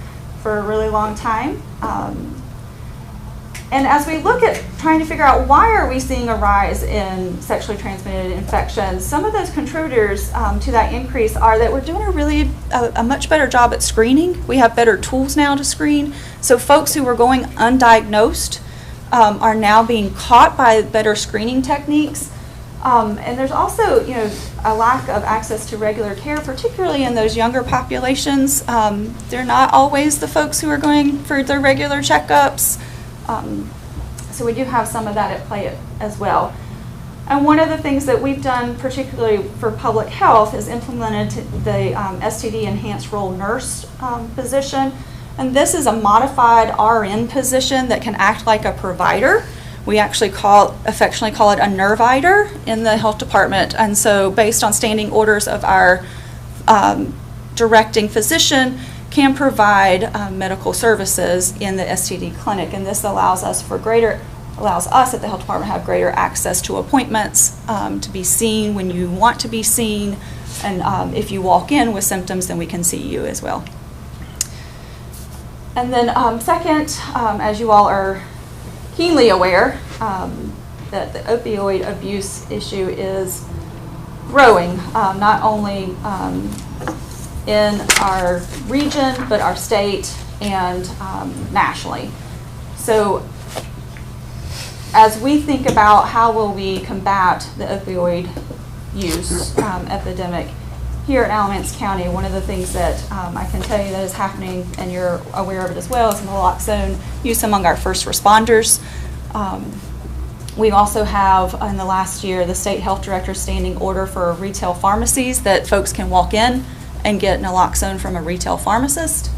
for a really long time. And as we look at trying to figure out why are we seeing a rise in sexually transmitted infections, some of those contributors to that increase are that we're doing a much better job at screening. We have better tools now to screen. So folks who were going undiagnosed are now being caught by better screening techniques. And there's also, a lack of access to regular care, particularly in those younger populations. They're not always the folks who are going for their regular checkups. So we do have some of that at play as well. And one of the things that we've done, particularly for public health, is implemented the STD Enhanced Role Nurse position. And this is a modified RN position that can act like a provider. We actually affectionately call it a nervider in the health department. And so based on standing orders of our directing physician, can provide medical services in the STD clinic. And this allows us at the health department to have greater access to appointments, to be seen when you want to be seen. And if you walk in with symptoms, then we can see you as well. And then second, as you all are keenly aware, that the opioid abuse issue is growing, not only in our region, but our state and nationally. So as we think about how will we combat the opioid use epidemic here in Alamance County, one of the things that I can tell you that is happening, and you're aware of it as well, is naloxone use among our first responders. We also have, in the last year, the state health director standing order for retail pharmacies that folks can walk in and get naloxone from a retail pharmacist.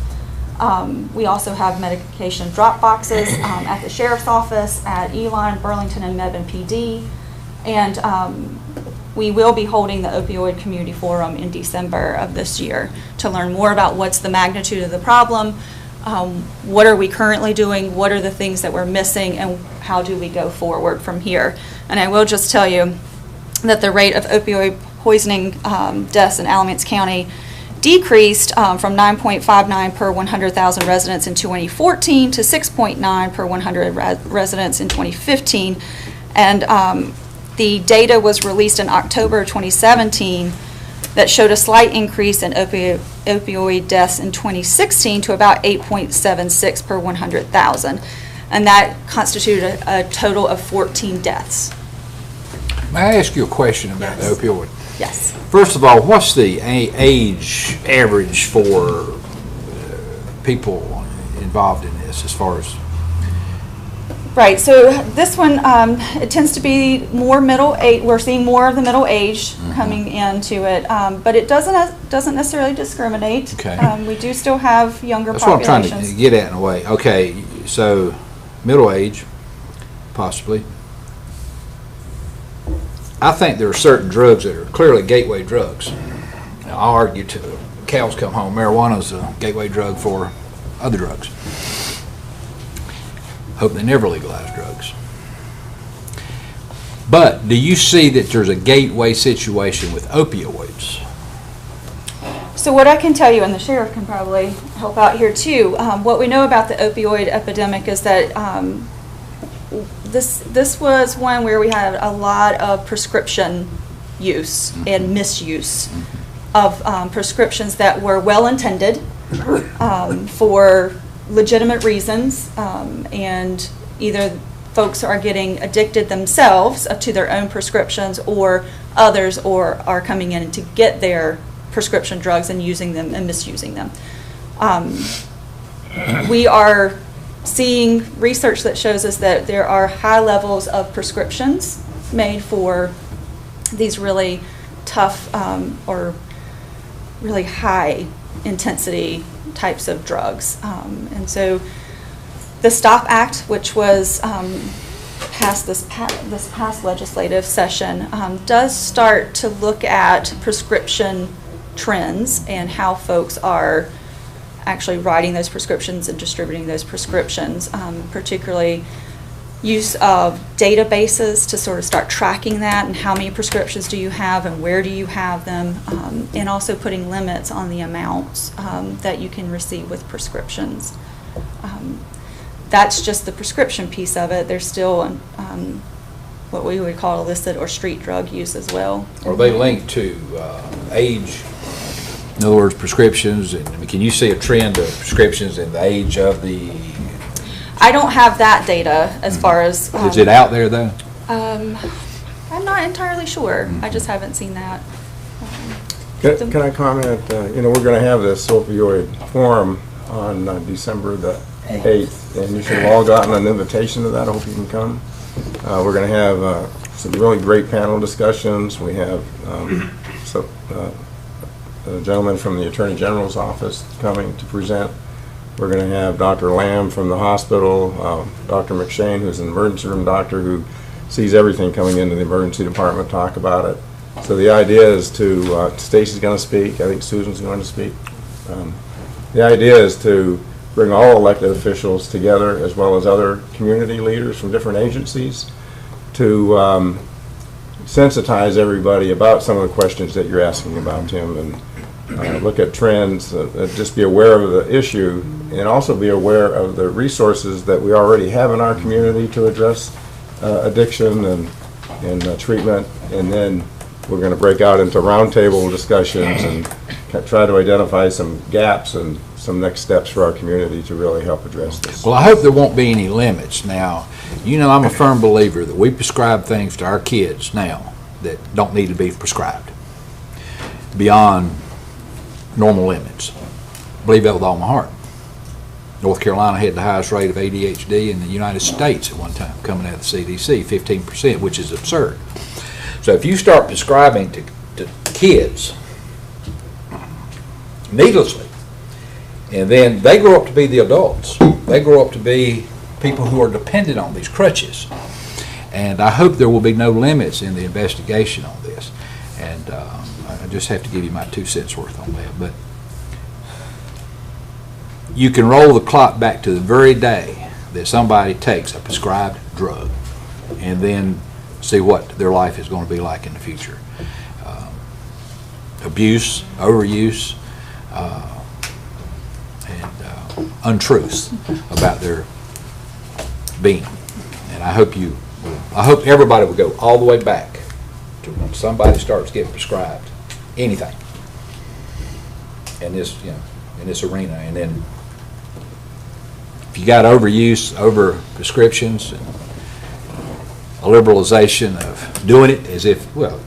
We also have medication drop boxes at the sheriff's office, at Elon, Burlington, and Mebane PD. And we will be holding the Opioid Community Forum in December of this year to learn more about what's the magnitude of the problem, what are we currently doing, what are the things that we're missing, and how do we go forward from here. And I will just tell you that the rate of opioid poisoning deaths in Alamance County decreased from 9.59 per 100,000 residents in 2014 to 6.9 per 100 residents in 2015. And the data was released in October 2017 that showed a slight increase in opioid deaths in 2016 to about 8.76 per 100,000. And that constituted a total of 14 deaths. May I ask you a question about the opioid? Yes. First of all, what's the age average for people involved in this as far as? Right, so this one, it tends to be more middle age. We're seeing more of the middle age coming into it, but it doesn't necessarily discriminate. Okay. We do still have younger That's what populations. I'm trying to get at in a way. Okay, so middle age, possibly. I think there are certain drugs that are clearly gateway drugs. Now, I'll argue till the cows come home. Marijuana is a gateway drug for other drugs. Hope they never legalize drugs. But do you see that there's a gateway situation with opioids? So what I can tell you, and the sheriff can probably help out here too, what we know about the opioid epidemic is that this was one where we had a lot of prescription use and misuse of prescriptions that were well intended for legitimate reasons, and either folks are getting addicted themselves to their own prescriptions, or others are coming in to get their prescription drugs and using them and misusing them. We are seeing research that shows us that there are high levels of prescriptions made for these really tough or really high intensity types of drugs. And so the STOP Act, which was passed this past legislative session, does start to look at prescription trends and how folks are actually writing those prescriptions and distributing those prescriptions, particularly use of databases to sort of start tracking that and how many prescriptions do you have and where do you have them, and also putting limits on the amounts that you can receive with prescriptions. That's just the prescription piece of it. There's still what we would call illicit or street drug use as well. Are they linked to age? In other words, prescriptions, and can you see a trend of prescriptions in the age of the? I don't have that data as far as. Is it out there though? I'm not entirely sure. I just haven't seen that. Can I comment? We're going to have this opioid forum on December the 8th, and you should have all gotten an invitation to that. I hope you can come. We're going to have some really great panel discussions. We have a gentleman from the Attorney General's office coming to present. We're going to have Dr. Lamb from the hospital, Dr. McShane, who's an emergency room doctor who sees everything coming into the emergency department, talk about it. So the idea is to, Stacy's going to speak, I think Susan's going to speak. The idea is to bring all elected officials together, as well as other community leaders from different agencies, to sensitize everybody about some of the questions that you're asking about, Tim, and look at trends, just be aware of the issue, and also be aware of the resources that we already have in our community to address addiction and treatment, and then we're going to break out into roundtable discussions and try to identify some gaps and some next steps for our community to really help address this. Well, I hope there won't be any limits. Now, you know I'm a firm believer that we prescribe things to our kids now that don't need to be prescribed beyond normal limits. I believe that with all my heart. North Carolina had the highest rate of ADHD in the United States at one time, coming out of the CDC, 15%, which is absurd. So if you start prescribing to kids needlessly, and then they grow up to be the adults, they grow up to be people who are dependent on these crutches. And I hope there will be no limits in the investigation on this. And I just have to give you my 2 cents worth on that. But you can roll the clock back to the very day that somebody takes a prescribed drug and then see what their life is going to be like in the future. Abuse, overuse, and untruths about their being. And I hope everybody will go all the way back to when somebody starts getting prescribed anything in this, in this arena. And then if you got overuse, over prescriptions, and a liberalization of doing it as if, well,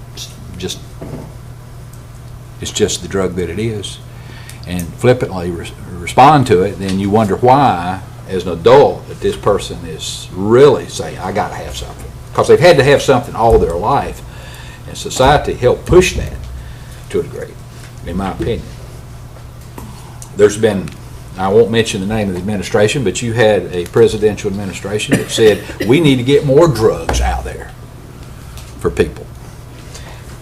it's just the drug that it is, and flippantly respond to it, then you wonder why, as an adult, that this person is really saying, I got to have something. Because they've had to have something all their life, and society helped push that to a degree, in my opinion. There's been, I won't mention the name of the administration, but you had a presidential administration that said, we need to get more drugs out there for people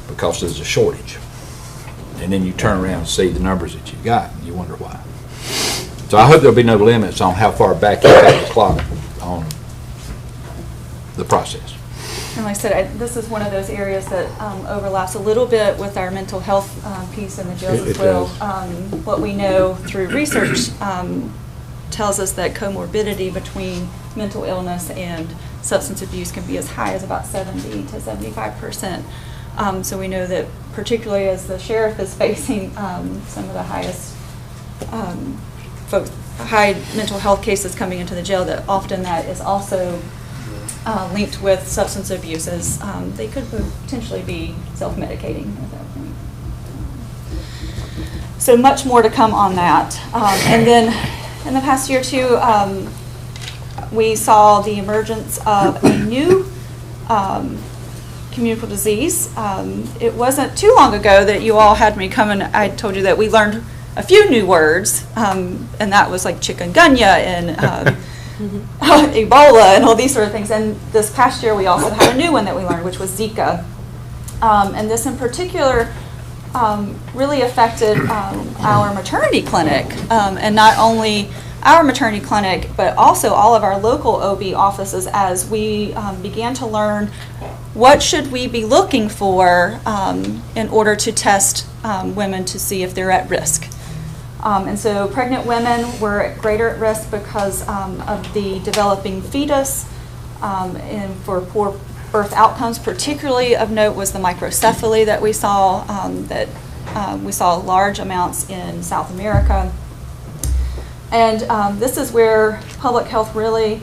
because there's a shortage. And then you turn around and see the numbers that you got, and you wonder why. So I hope there'll be no limits on how far back you take the clock on the process. And like I said, this is one of those areas that overlaps a little bit with our mental health piece in the jails as well. What we know through research tells us that comorbidity between mental illness and substance abuse can be as high as about 70 to 75%. So we know that particularly as the sheriff is facing some of the highest high mental health cases coming into the jail, that often that is also linked with substance abuse, as they could potentially be self-medicating at that point. So much more to come on that. And then in the past year or two, we saw the emergence of a new communicable disease. It wasn't too long ago that you all had me come and I told you that we learned a few new words, and that was like chikungunya and Ebola and all these sort of things. And this past year we also had a new one that we learned, which was Zika. And this in particular really affected our maternity clinic, and not only our maternity clinic, but also all of our local OB offices, as we began to learn what should we be looking for in order to test women to see if they're at risk. And so pregnant women were at greater at risk because of the developing fetus, and for poor birth outcomes. Particularly of note was the microcephaly that we saw, we saw large amounts in South America. And this is where public health really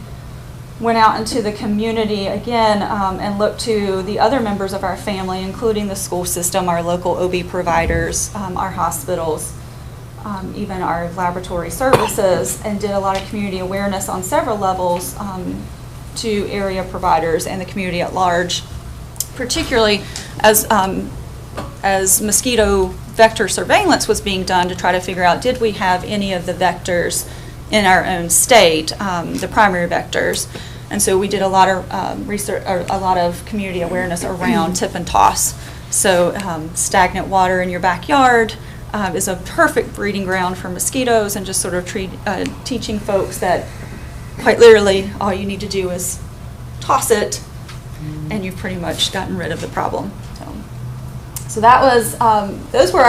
went out into the community again and looked to the other members of our family, including the school system, our local OB providers, our hospitals, even our laboratory services, and did a lot of community awareness on several levels to area providers and the community at large, particularly as mosquito vector surveillance was being done to try to figure out, did we have any of the vectors in our own state, the primary vectors. And so we did a lot of research, or a lot of community awareness around tip and toss. So stagnant water in your backyard is a perfect breeding ground for mosquitoes, and just sort of teaching folks that quite literally all you need to do is toss it and you've pretty much gotten rid of the problem. So that was, those were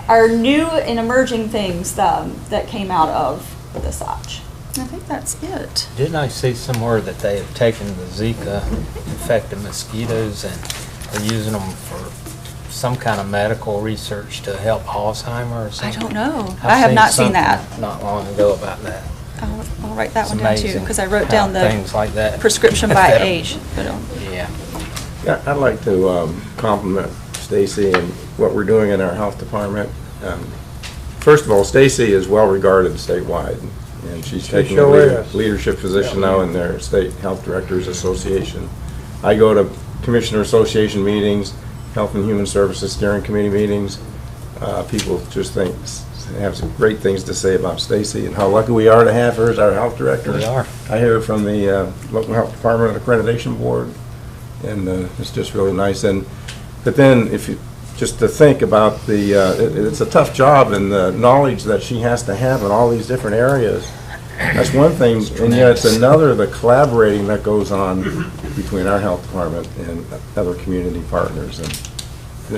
our new and emerging things that came out of the SOCH. I think that's it. Didn't I see somewhere that they have taken the Zika infected mosquitoes and are using them for some kind of medical research to help Alzheimer or I something? don't know. I've I have not seen something that. Not long ago about that. I'll write that It's one down too, amazing because I wrote how down the things like that prescription by affect 'em. age. But, Yeah. Yeah, I'd like to compliment Stacy and what we're doing in our health department. First of all, Stacy is well regarded statewide, and she's taking a sure is. leadership position now in their State Health Directors Association. I go to Commissioner Association meetings, Health and Human Services Steering Committee meetings. People just have some great things to say about Stacy and how lucky we are to have her as our health director. We are. I hear it from the local health department and accreditation board, and it's just really nice. But then, if you just to think about it's a tough job, and the knowledge that she has to have in all these different areas. That's one thing, and yet it's another, the collaborating that goes on between our health department and other community partners. And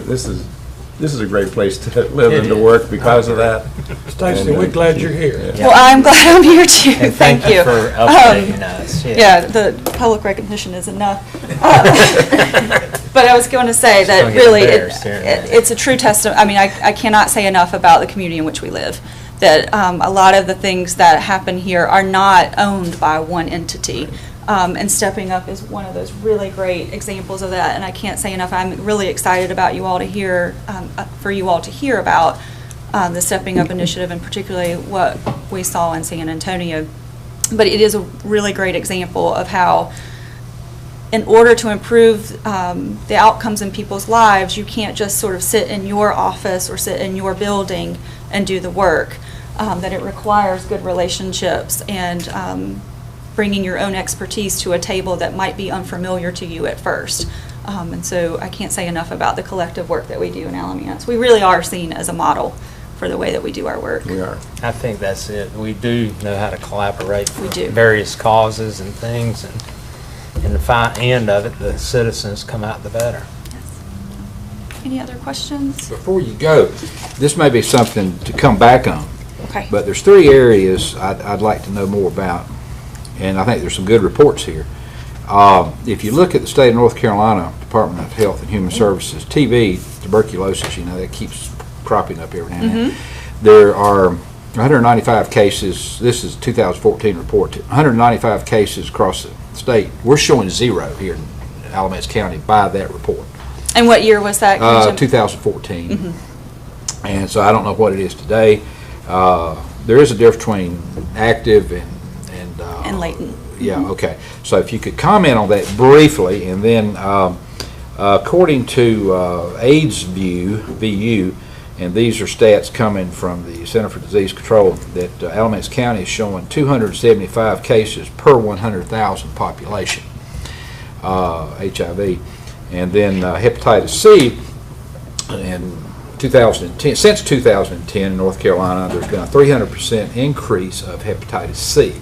this is a great place to live and to work because of that. Stacy, we're glad you're here. Yeah. Well, I'm glad I'm here too. And Thank you. for updating us. Yeah, the public recognition is enough. But I was going to say that gonna get really, embarrassed here in a minute. it's a true testament. I mean, I cannot say enough about the community in which we live. That a lot of the things that happen here are not owned by one entity. And Stepping Up is one of those really great examples of that. And I can't say enough. I'm really excited about you all to hear, for you all to hear about the Stepping Up initiative, and particularly what we saw in San Antonio. But it is a really great example of how, in order to improve the outcomes in people's lives, you can't just sort of sit in your office or sit in your building and do the work. That it requires good relationships and bringing your own expertise to a table that might be unfamiliar to you at first. And so I can't say enough about the collective work that we do in Alamance. We really are seen as a model for the way that we do our work. We are. I think that's it. We do know how to collaborate for We do. various causes and things, and in the end of it, the citizens come out the better. Any other questions? Before you go, this may be something to come back on, Okay. but there's 3 areas I'd like to know more about, and I think there's some good reports here. If you look at the state of North Carolina Department of Health and Human Services, TB, tuberculosis, that keeps cropping up every now and then. There are 195 cases, this is 2014 report, 195 cases across the state. We're showing 0 here in Alamance County by that report. And what year was that? 2014. And so I don't know what it is today. There is a difference between active and latent. Yeah, okay. So if you could comment on that briefly, and then according to AIDS VU, and these are stats coming from the Center for Disease Control, that Alamance County is showing 275 cases per 100,000 population, HIV. And then hepatitis C, in 2010, since 2010 in North Carolina, there's been a 300% increase of hepatitis C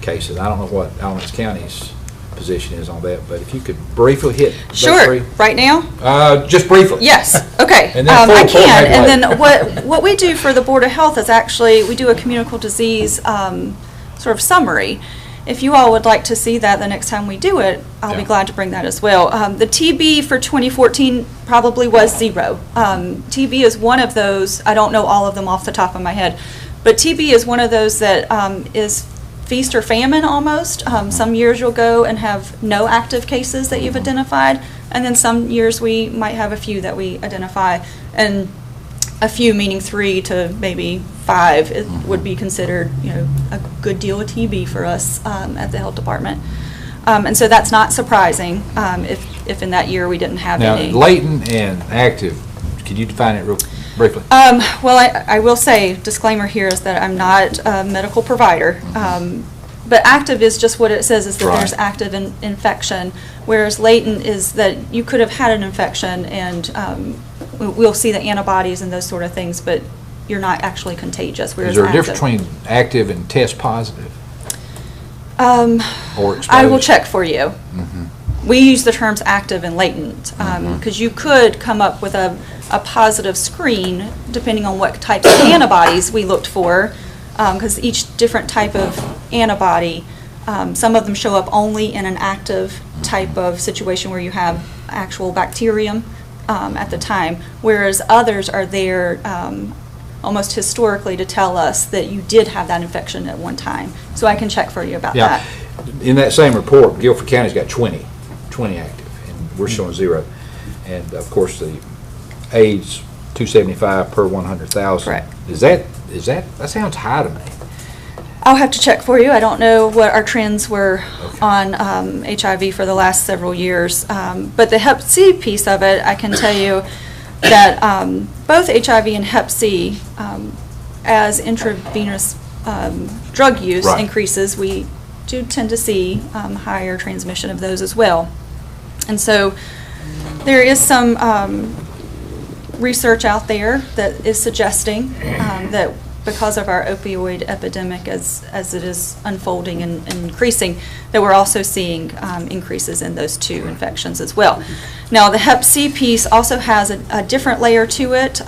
cases. I don't know what Alamance County's position is on that, but if you could briefly hit those Sure. 3. Right now? Just briefly. Yes, okay. And then full I report can, maybe and later. then what we do for the Board of Health is actually, we do a communicable disease sort of summary. If you all would like to see that the next time we do it, I'll be Yeah. glad to bring that as well. The TB for 2014 probably was 0. TB is one of those, I don't know all of them off the top of my head, but TB is one of those that is feast or famine almost. Some years you'll go and have no active cases that you've identified, and then some years we might have a few that we identify, and a few meaning 3 to maybe 5 it would be considered, a good deal of TB for us at the health department. And so that's not surprising if in that year we didn't have Now, any. latent and active, could you define it real briefly? Well, I will say, disclaimer here is that I'm not a medical provider. But active is just what it says, is that Right. there's active infection, whereas latent is that you could have had an infection and we'll see the antibodies and those sort of things, but you're not actually contagious, whereas Is there a difference active- between active and test positive? Or exposed? I will check for you. We use the terms active and latent, because you could come up with a positive screen, depending on what types of antibodies we looked for, because each different type of antibody, some of them show up only in an active type of situation where you have actual bacterium at the time, whereas others are there almost historically to tell us that you did have that infection at one time. So I can check for you about that. In that same report, Guilford County's got 20 active, and we're showing 0. And of course, the AIDS 275 per 100,000. Correct. That sounds high to me. I'll have to check for you. I don't know what our trends were on HIV for the last several years. But the Hep C piece of it, I can tell you that both HIV and Hep C, as intravenous drug use increases, we do tend to see higher transmission of those as well. And so there is some research out there that is suggesting that because of our opioid epidemic as it is unfolding and increasing, that we're also seeing increases in those two infections as well. Now, the Hep C piece also has a different layer to it,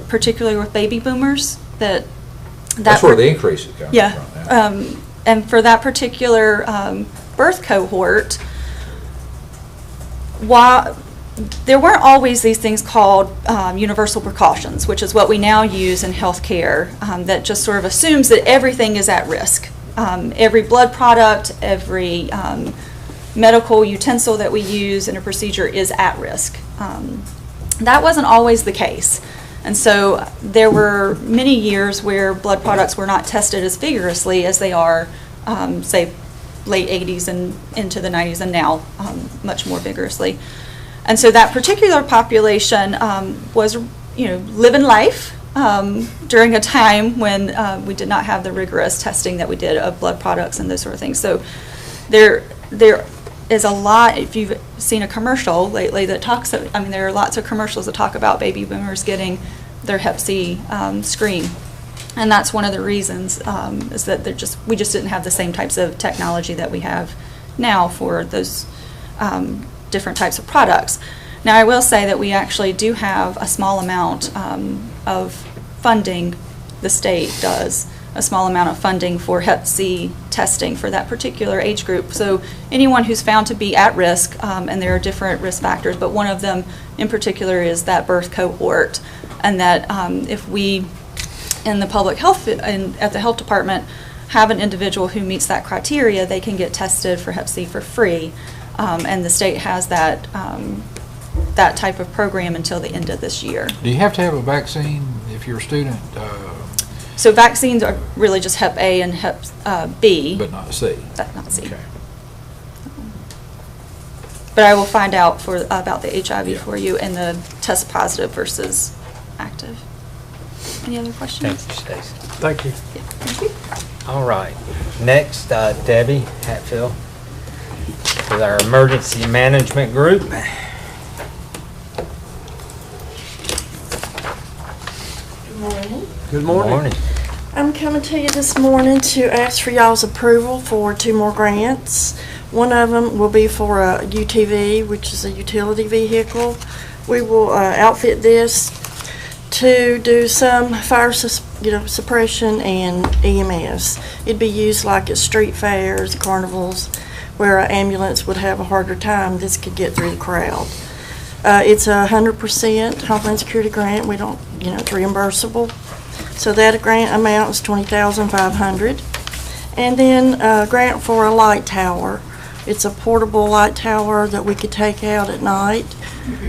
particularly with baby boomers. That's where the increase is coming from. And for that particular birth cohort, there weren't always these things called universal precautions, which is what we now use in healthcare, that just sort of assumes that everything is at risk. Every blood product, every medical utensil that we use in a procedure is at risk. That wasn't always the case. And so there were many years where blood products were not tested as vigorously as they are, say, late 80s and into the 90s, and now much more vigorously. And so that particular population was, living life during a time when we did not have the rigorous testing that we did of blood products and those sort of things. So there is a lot, if you've seen a commercial lately that talks, there are lots of commercials that talk about baby boomers getting their Hep C screen. And that's one of the reasons, is that we just didn't have the same types of technology that we have now for those different types of products. Now, I will say that we actually do have a small amount of funding, the state does, a small amount of funding for Hep C testing for that particular age group. So anyone who's found to be at risk, and there are different risk factors, but one of them in particular is that birth cohort, and that if we, in the public health, at the health department, have an individual who meets that criteria, they can get tested for Hep C for free. And the state has that type of program until the end of this year. Do you have to have a vaccine if you're a student? So vaccines are really just Hep A and Hep B. But not C. Not C. Okay. But I will find out about the HIV for you and the test positive versus active. Any other questions? Thank you, Stacy. Thank you. Yeah, thank you. All right. Next, Debbie Hatfield with our emergency management group. Good morning. Good morning. I'm coming to you this morning to ask for y'all's approval for 2 more grants. One of them will be for a UTV, which is a utility vehicle. We will outfit this to do some fire suppression and EMS. It'd be used like at street fairs, carnivals, where an ambulance would have a harder time. This could get through the crowd. It's a 100% Homeland Security grant. We don't, it's reimbursable. So that grant amount is $20,500. And then a grant for a light tower. It's a portable light tower that we could take out at night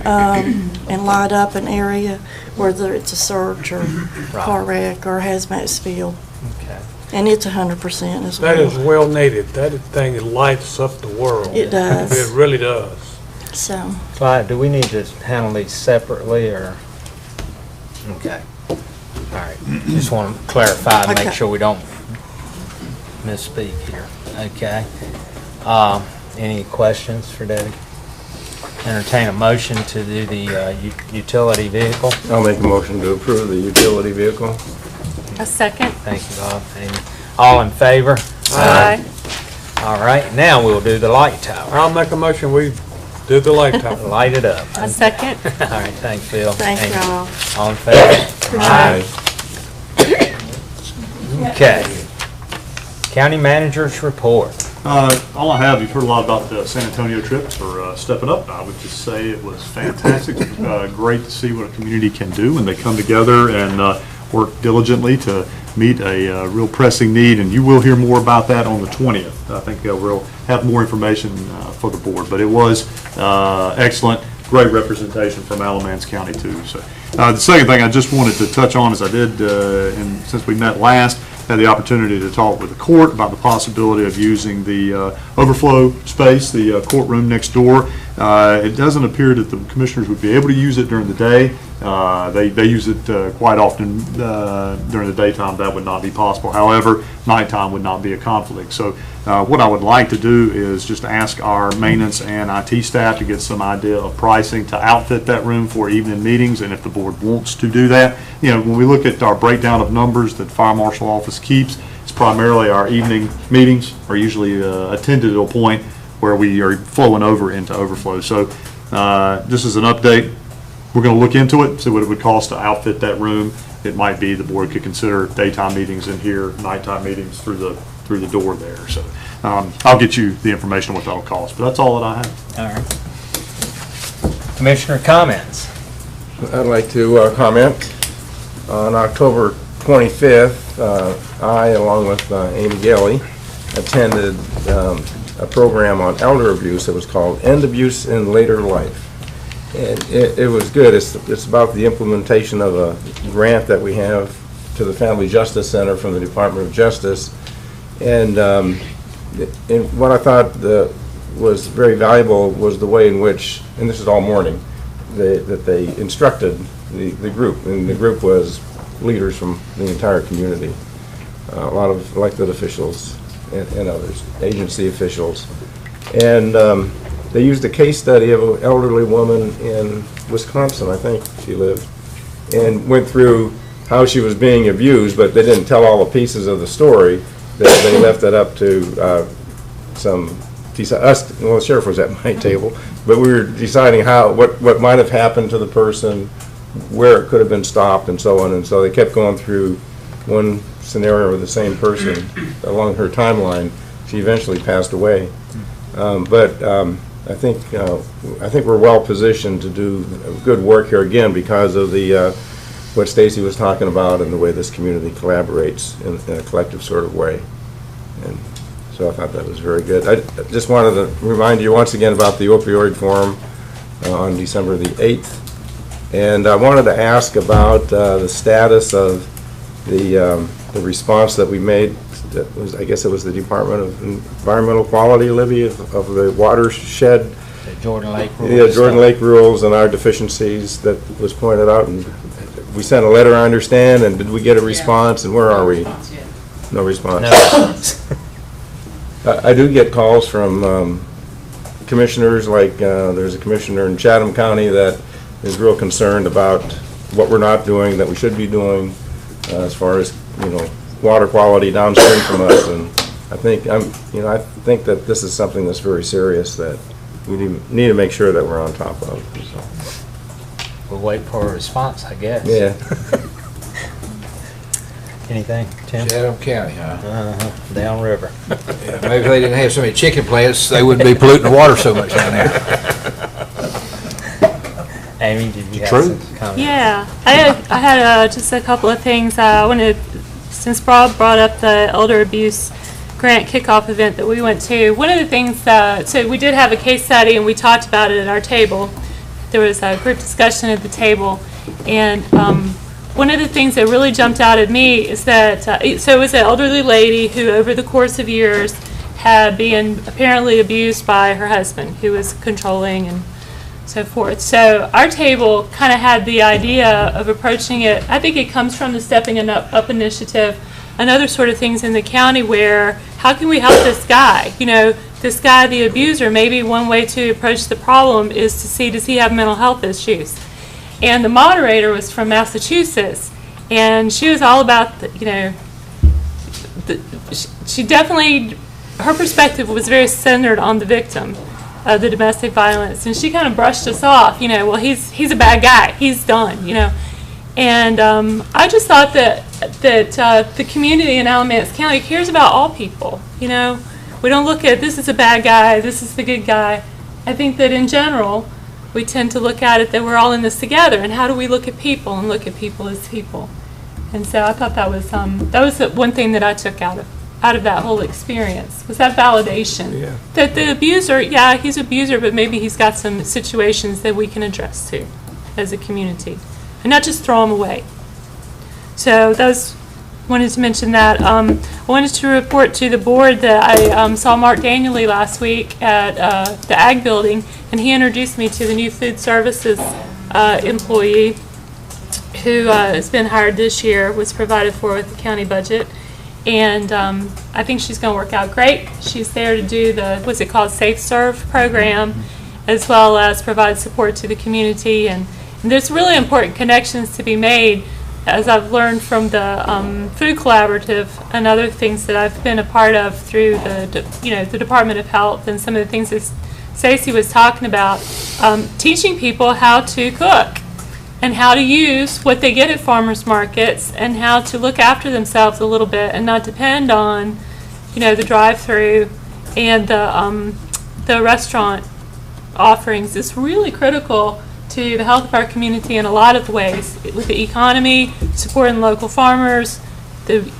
and light up an area, whether it's a search or car wreck or hazmat spill. Okay. And it's 100% as well. That is well needed. That thing lights up the world. It does. It really does. So. Clyde, do we need to handle these separately or? Okay. All right. Just want to clarify and make sure we don't misspeak here. Okay. Any questions for Debbie? Entertain a motion to do the utility vehicle. I'll make a motion to approve the utility vehicle. A second. Thank you, Bob. Amy. All in favor? Aye. All right, now we'll do the light tower. I'll make a motion, we do the light tower. Light it up. A second. All right, thanks, Phil. Thank Amy. y'all. All in favor? Aye. Okay. County Manager's Report. All I have, you've heard a lot about the San Antonio trip for Stepping Up. I would just say it was fantastic. Great to see what a community can do when they come together and work diligently to meet a real pressing need, and you will hear more about that on the 20th. I think we'll have more information for the board, but it was excellent, great representation from Alamance County too. So the second thing I just wanted to touch on, as I did since we met last, had the opportunity to talk with the court about the possibility of using the overflow space, the courtroom next door. It doesn't appear that the commissioners would be able to use it during the day. They use it quite often during the daytime. That would not be possible. However, nighttime would not be a conflict. So what I would like to do is just ask our maintenance and IT staff to get some idea of pricing to outfit that room for evening meetings, and if the board wants to do that. You know, when we look at our breakdown of numbers that Fire Marshal Office keeps, it's primarily our evening meetings are usually attended to a point where we are flowing over into overflow. So this is an update. We're going to look into it, see what it would cost to outfit that room. It might be the board could consider daytime meetings in here, nighttime meetings through the door there. So I'll get you the information on what that'll cost, but that's all that I have. All right. Commissioner comments. I'd like to comment. On October 25th, I, along with Amy Gelly, attended a program on elder abuse that was called End Abuse in Later Life. And it was good. It's about the implementation of a grant that we have to the Family Justice Center from the Department of Justice. And what I thought was very valuable was the way in which, and this is all morning, that they instructed the group. And the group was leaders from the entire community, a lot of elected officials and others, agency officials. And they used a case study of an elderly woman in Wisconsin, I think she lived, and went through how she was being abused, but they didn't tell all the pieces of the story. They left it up to us. Well, the sheriff was at my table, but we were deciding what might have happened to the person, where it could have been stopped, and so on. And so they kept going through one scenario with the same person along her timeline. She eventually passed away. I think we're well positioned to do good work here again because of the what Stacy was talking about and the way this community collaborates in a collective sort of way. And so I thought that was very good. I just wanted to remind you once again about the opioid forum on December the 8th. And I wanted to ask about the status of the response that we made. That was, I guess it was the Department of Environmental Quality, Libby, of the watershed. The Jordan Lake rules. Yeah, Jordan Lake rules and our deficiencies that was pointed out. And we sent a letter, I understand, and did we get a response? And where are we? No response. No response. I do get calls from commissioners, like there's a commissioner in Chatham County that is real concerned about what we're not doing that we should be doing as far as, water quality downstream from us. And I think that this is something that's very serious that we need to make sure that we're on top of. So. We'll wait for a response, I guess. Yeah. Anything, Tim? Chatham County, huh? Downriver. Yeah, maybe if they didn't have so many chicken plants, they wouldn't be polluting the water so much down there. Amy, did you have some comments? Yeah, I had just a couple of things. I wanted, since Bob brought up the elder abuse grant kickoff event that we went to, one of the things, so we did have a case study and we talked about it at our table. There was a group discussion at the table, and one of the things that really jumped out at me is that, so it was an elderly lady who over the course of years had been apparently abused by her husband, who was controlling and so forth. So our table kind of had the idea of approaching it. I think it comes from the Stepping Up initiative and other sort of things in the county where, how can we help this guy? This guy, the abuser, maybe one way to approach the problem is to see, does he have mental health issues? And the moderator was from Massachusetts, and she was all about, she definitely, her perspective was very centered on the victim of the domestic violence, and she kind of brushed us off, well, he's a bad guy, he's done, And I just thought that the community in Alamance County cares about all people. You know, we don't look at this is a bad guy, this is the good guy. I think that in general, we tend to look at it that we're all in this together. And how do we look at people and look at people as people? And so I thought that was the one thing that I took out of that whole experience, was that validation. Yeah. That the abuser, yeah, he's an abuser, but maybe he's got some situations that we can address too as a community. And not just throw them away. So wanted to mention that. I wanted to report to the board that I saw Mark Daniely last week at the Ag Building, and he introduced me to the new food services employee who has been hired this year, was provided for with the county budget. And I think she's going to work out great. She's there to do what's it called, Safe Serve program, as well as provide support to the community. And there's really important connections to be made, as I've learned from the Food Collaborative and other things that I've been a part of through the Department of Health and some of the things that Stacey was talking about, teaching people how to cook and how to use what they get at farmers markets and how to look after themselves a little bit and not depend on, the drive-through and the restaurant offerings. Is really critical to the health of our community in a lot of ways, with the economy, supporting local farmers,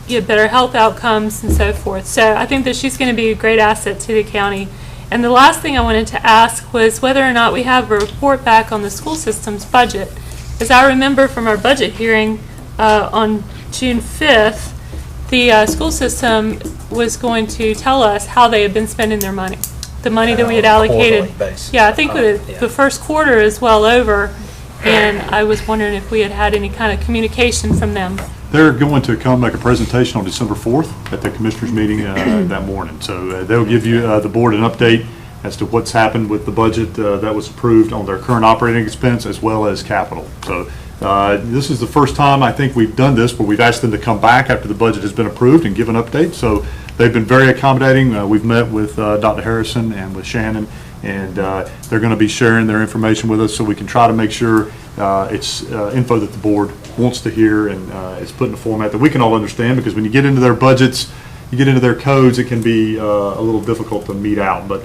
get better health outcomes, and so forth. So I think that she's going to be a great asset to the county. And the last thing I wanted to ask was whether or not we have a report back on the school system's budget. As I remember from our budget hearing on June 5th, the school system was going to tell us how they had been spending their money. The money that we had allocated. Yeah, I think the first quarter is well over, and I was wondering if we had had any kind of communication from them. They're going to come make a presentation on December 4th at the commissioners meeting that morning. So they'll give you, the board, an update as to what's happened with the budget that was approved on their current operating expense as well as capital. So this is the first time I think we've done this where we've asked them to come back after the budget has been approved and give an update. So they've been very accommodating. We've met with Dr. Harrison and with Shannon, and they're going to be sharing their information with us so we can try to make sure it's info that the board wants to hear, and it's put in a format that we can all understand, because when you get into their budgets, you get into their codes, it can be a little difficult to meet out. But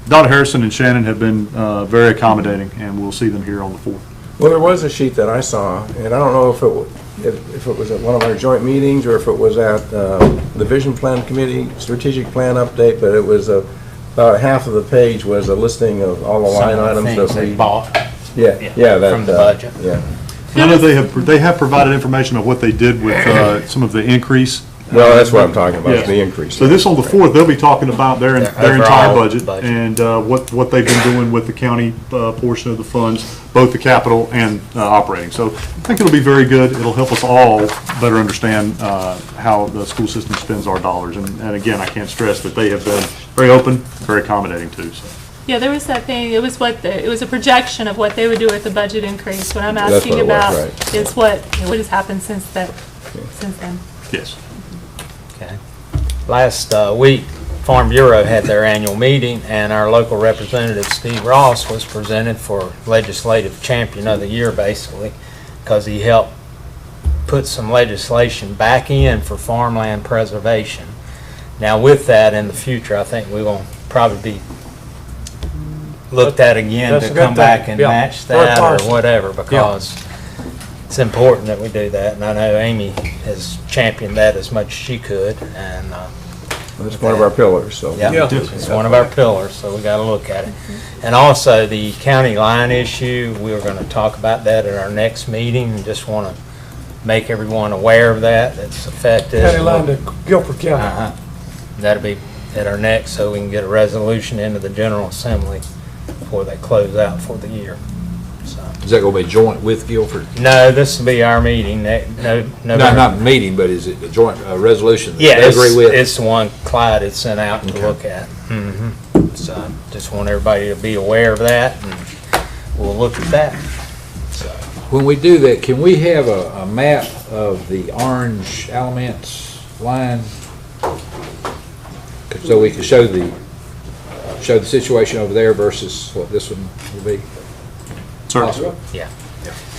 Dr. Harrison and Shannon have been very accommodating, and we'll see them here on the 4th. Well, there was a sheet that I saw, and I don't know if it was at one of our joint meetings or if it was at the Vision Plan Committee Strategic Plan update, but it was about half of the page was a listing of all the line items that we bought. From the budget. Yeah. I know they have provided information of what they did with some of the increase. Well, that's what I'm talking about, the increase. So this on the 4th, they'll be talking about their entire budget and what they've been doing with the county portion of the funds, both the capital and operating. So I think it'll be very good. It'll help us all better understand how the school system spends our dollars. And again, I can't stress that they have been very open, very accommodating too. So. Yeah, there was that thing. It was it was a projection of what they would do with the budget increase. What I'm asking about is what has happened since then. Yes. Okay. Last week, Farm Bureau had their annual meeting, and our local representative, Steve Ross, was presented for Legislative Champion of the Year, basically, because he helped put some legislation back in for farmland preservation. Now, with that, in the future, I think we will probably be looked at again to come back and match that or whatever, because it's important that we do that, and I know Amy has championed that as much as she could, and it's one of our pillars. So it's one of our pillars, so we got to look at it. And also the county line issue, we were going to talk about that at our next meeting, and just want to make everyone aware of that. That's effective. County line to Guilford County. That'll be at our next, so we can get a resolution into the General Assembly before they close out for the year. So. Is that going to be joint with Guilford? No, this will be our meeting. No, not meeting, but is it a joint resolution that they agree with? It's the one Clyde had sent out to look at. So just want everybody to be aware of that, and we'll look at that. So. When we do that, can we have a map of the orange Alamance line so we can show the situation over there versus what this one will be? Certainly. Yeah.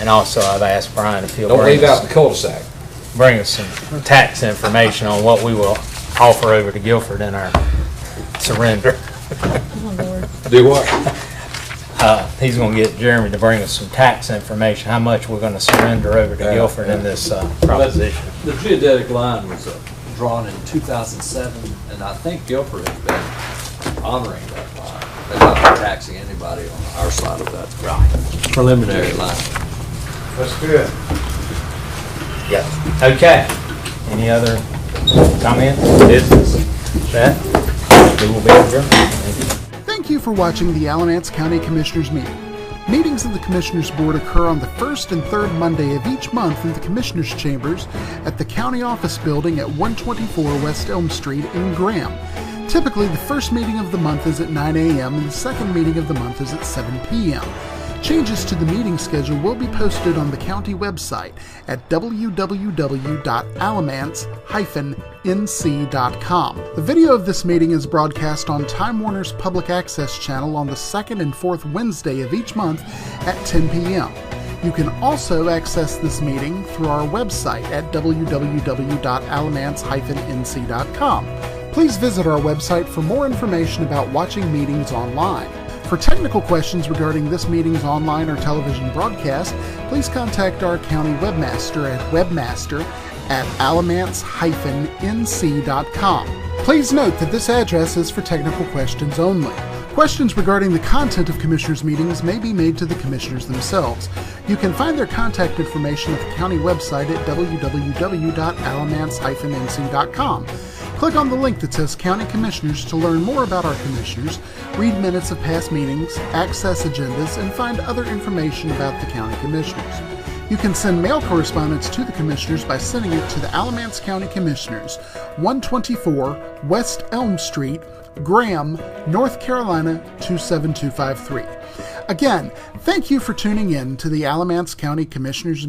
And also, I've asked Brian if he'll Don't bring leave out us, the cul-de-sac. bring us some tax information on what we will offer over to Guilford in our surrender. Do what? He's going to get Jeremy to bring us some tax information, how much we're going to surrender over to Guilford in this proposition. The geodetic line was drawn in 2007, and I think Guilford has been honoring that line. They're not taxing anybody on our side of that preliminary line. That's good. Yeah. Okay. Any other comments, business? That we will be adjourned. Thank you. Thank you for watching the Alamance County Commissioners meeting. Meetings of the Commissioners Board occur on the first and third Monday of each month in the Commissioners' Chambers at the County Office Building at 124 West Elm Street in Graham. Typically, the first meeting of the month is at 9 a.m. and the second meeting of the month is at 7 p.m. Changes to the meeting schedule will be posted on the county website at www.alamance-nc.com. The video of this meeting is broadcast on Time Warner's Public Access channel on the second and fourth Wednesday of each month at 10 p.m. You can also access this meeting through our website at www.alamance-nc.com. Please visit our website for more information about watching meetings online. For technical questions regarding this meeting's online or television broadcast, please contact our county webmaster at webmaster@alamance-nc.com. Please note that this address is for technical questions only. Questions regarding the content of Commissioners' meetings may be made to the Commissioners themselves. You can find their contact information at the county website at www.alamance-nc.com. Click on the link that says County Commissioners to learn more about our Commissioners, read minutes of past meetings, access agendas, and find other information about the County Commissioners. You can send mail correspondence to the Commissioners by sending it to the Alamance County Commissioners, 124 West Elm Street, Graham, North Carolina 27253. Again, thank you for tuning in to the Alamance County Commissioners meeting.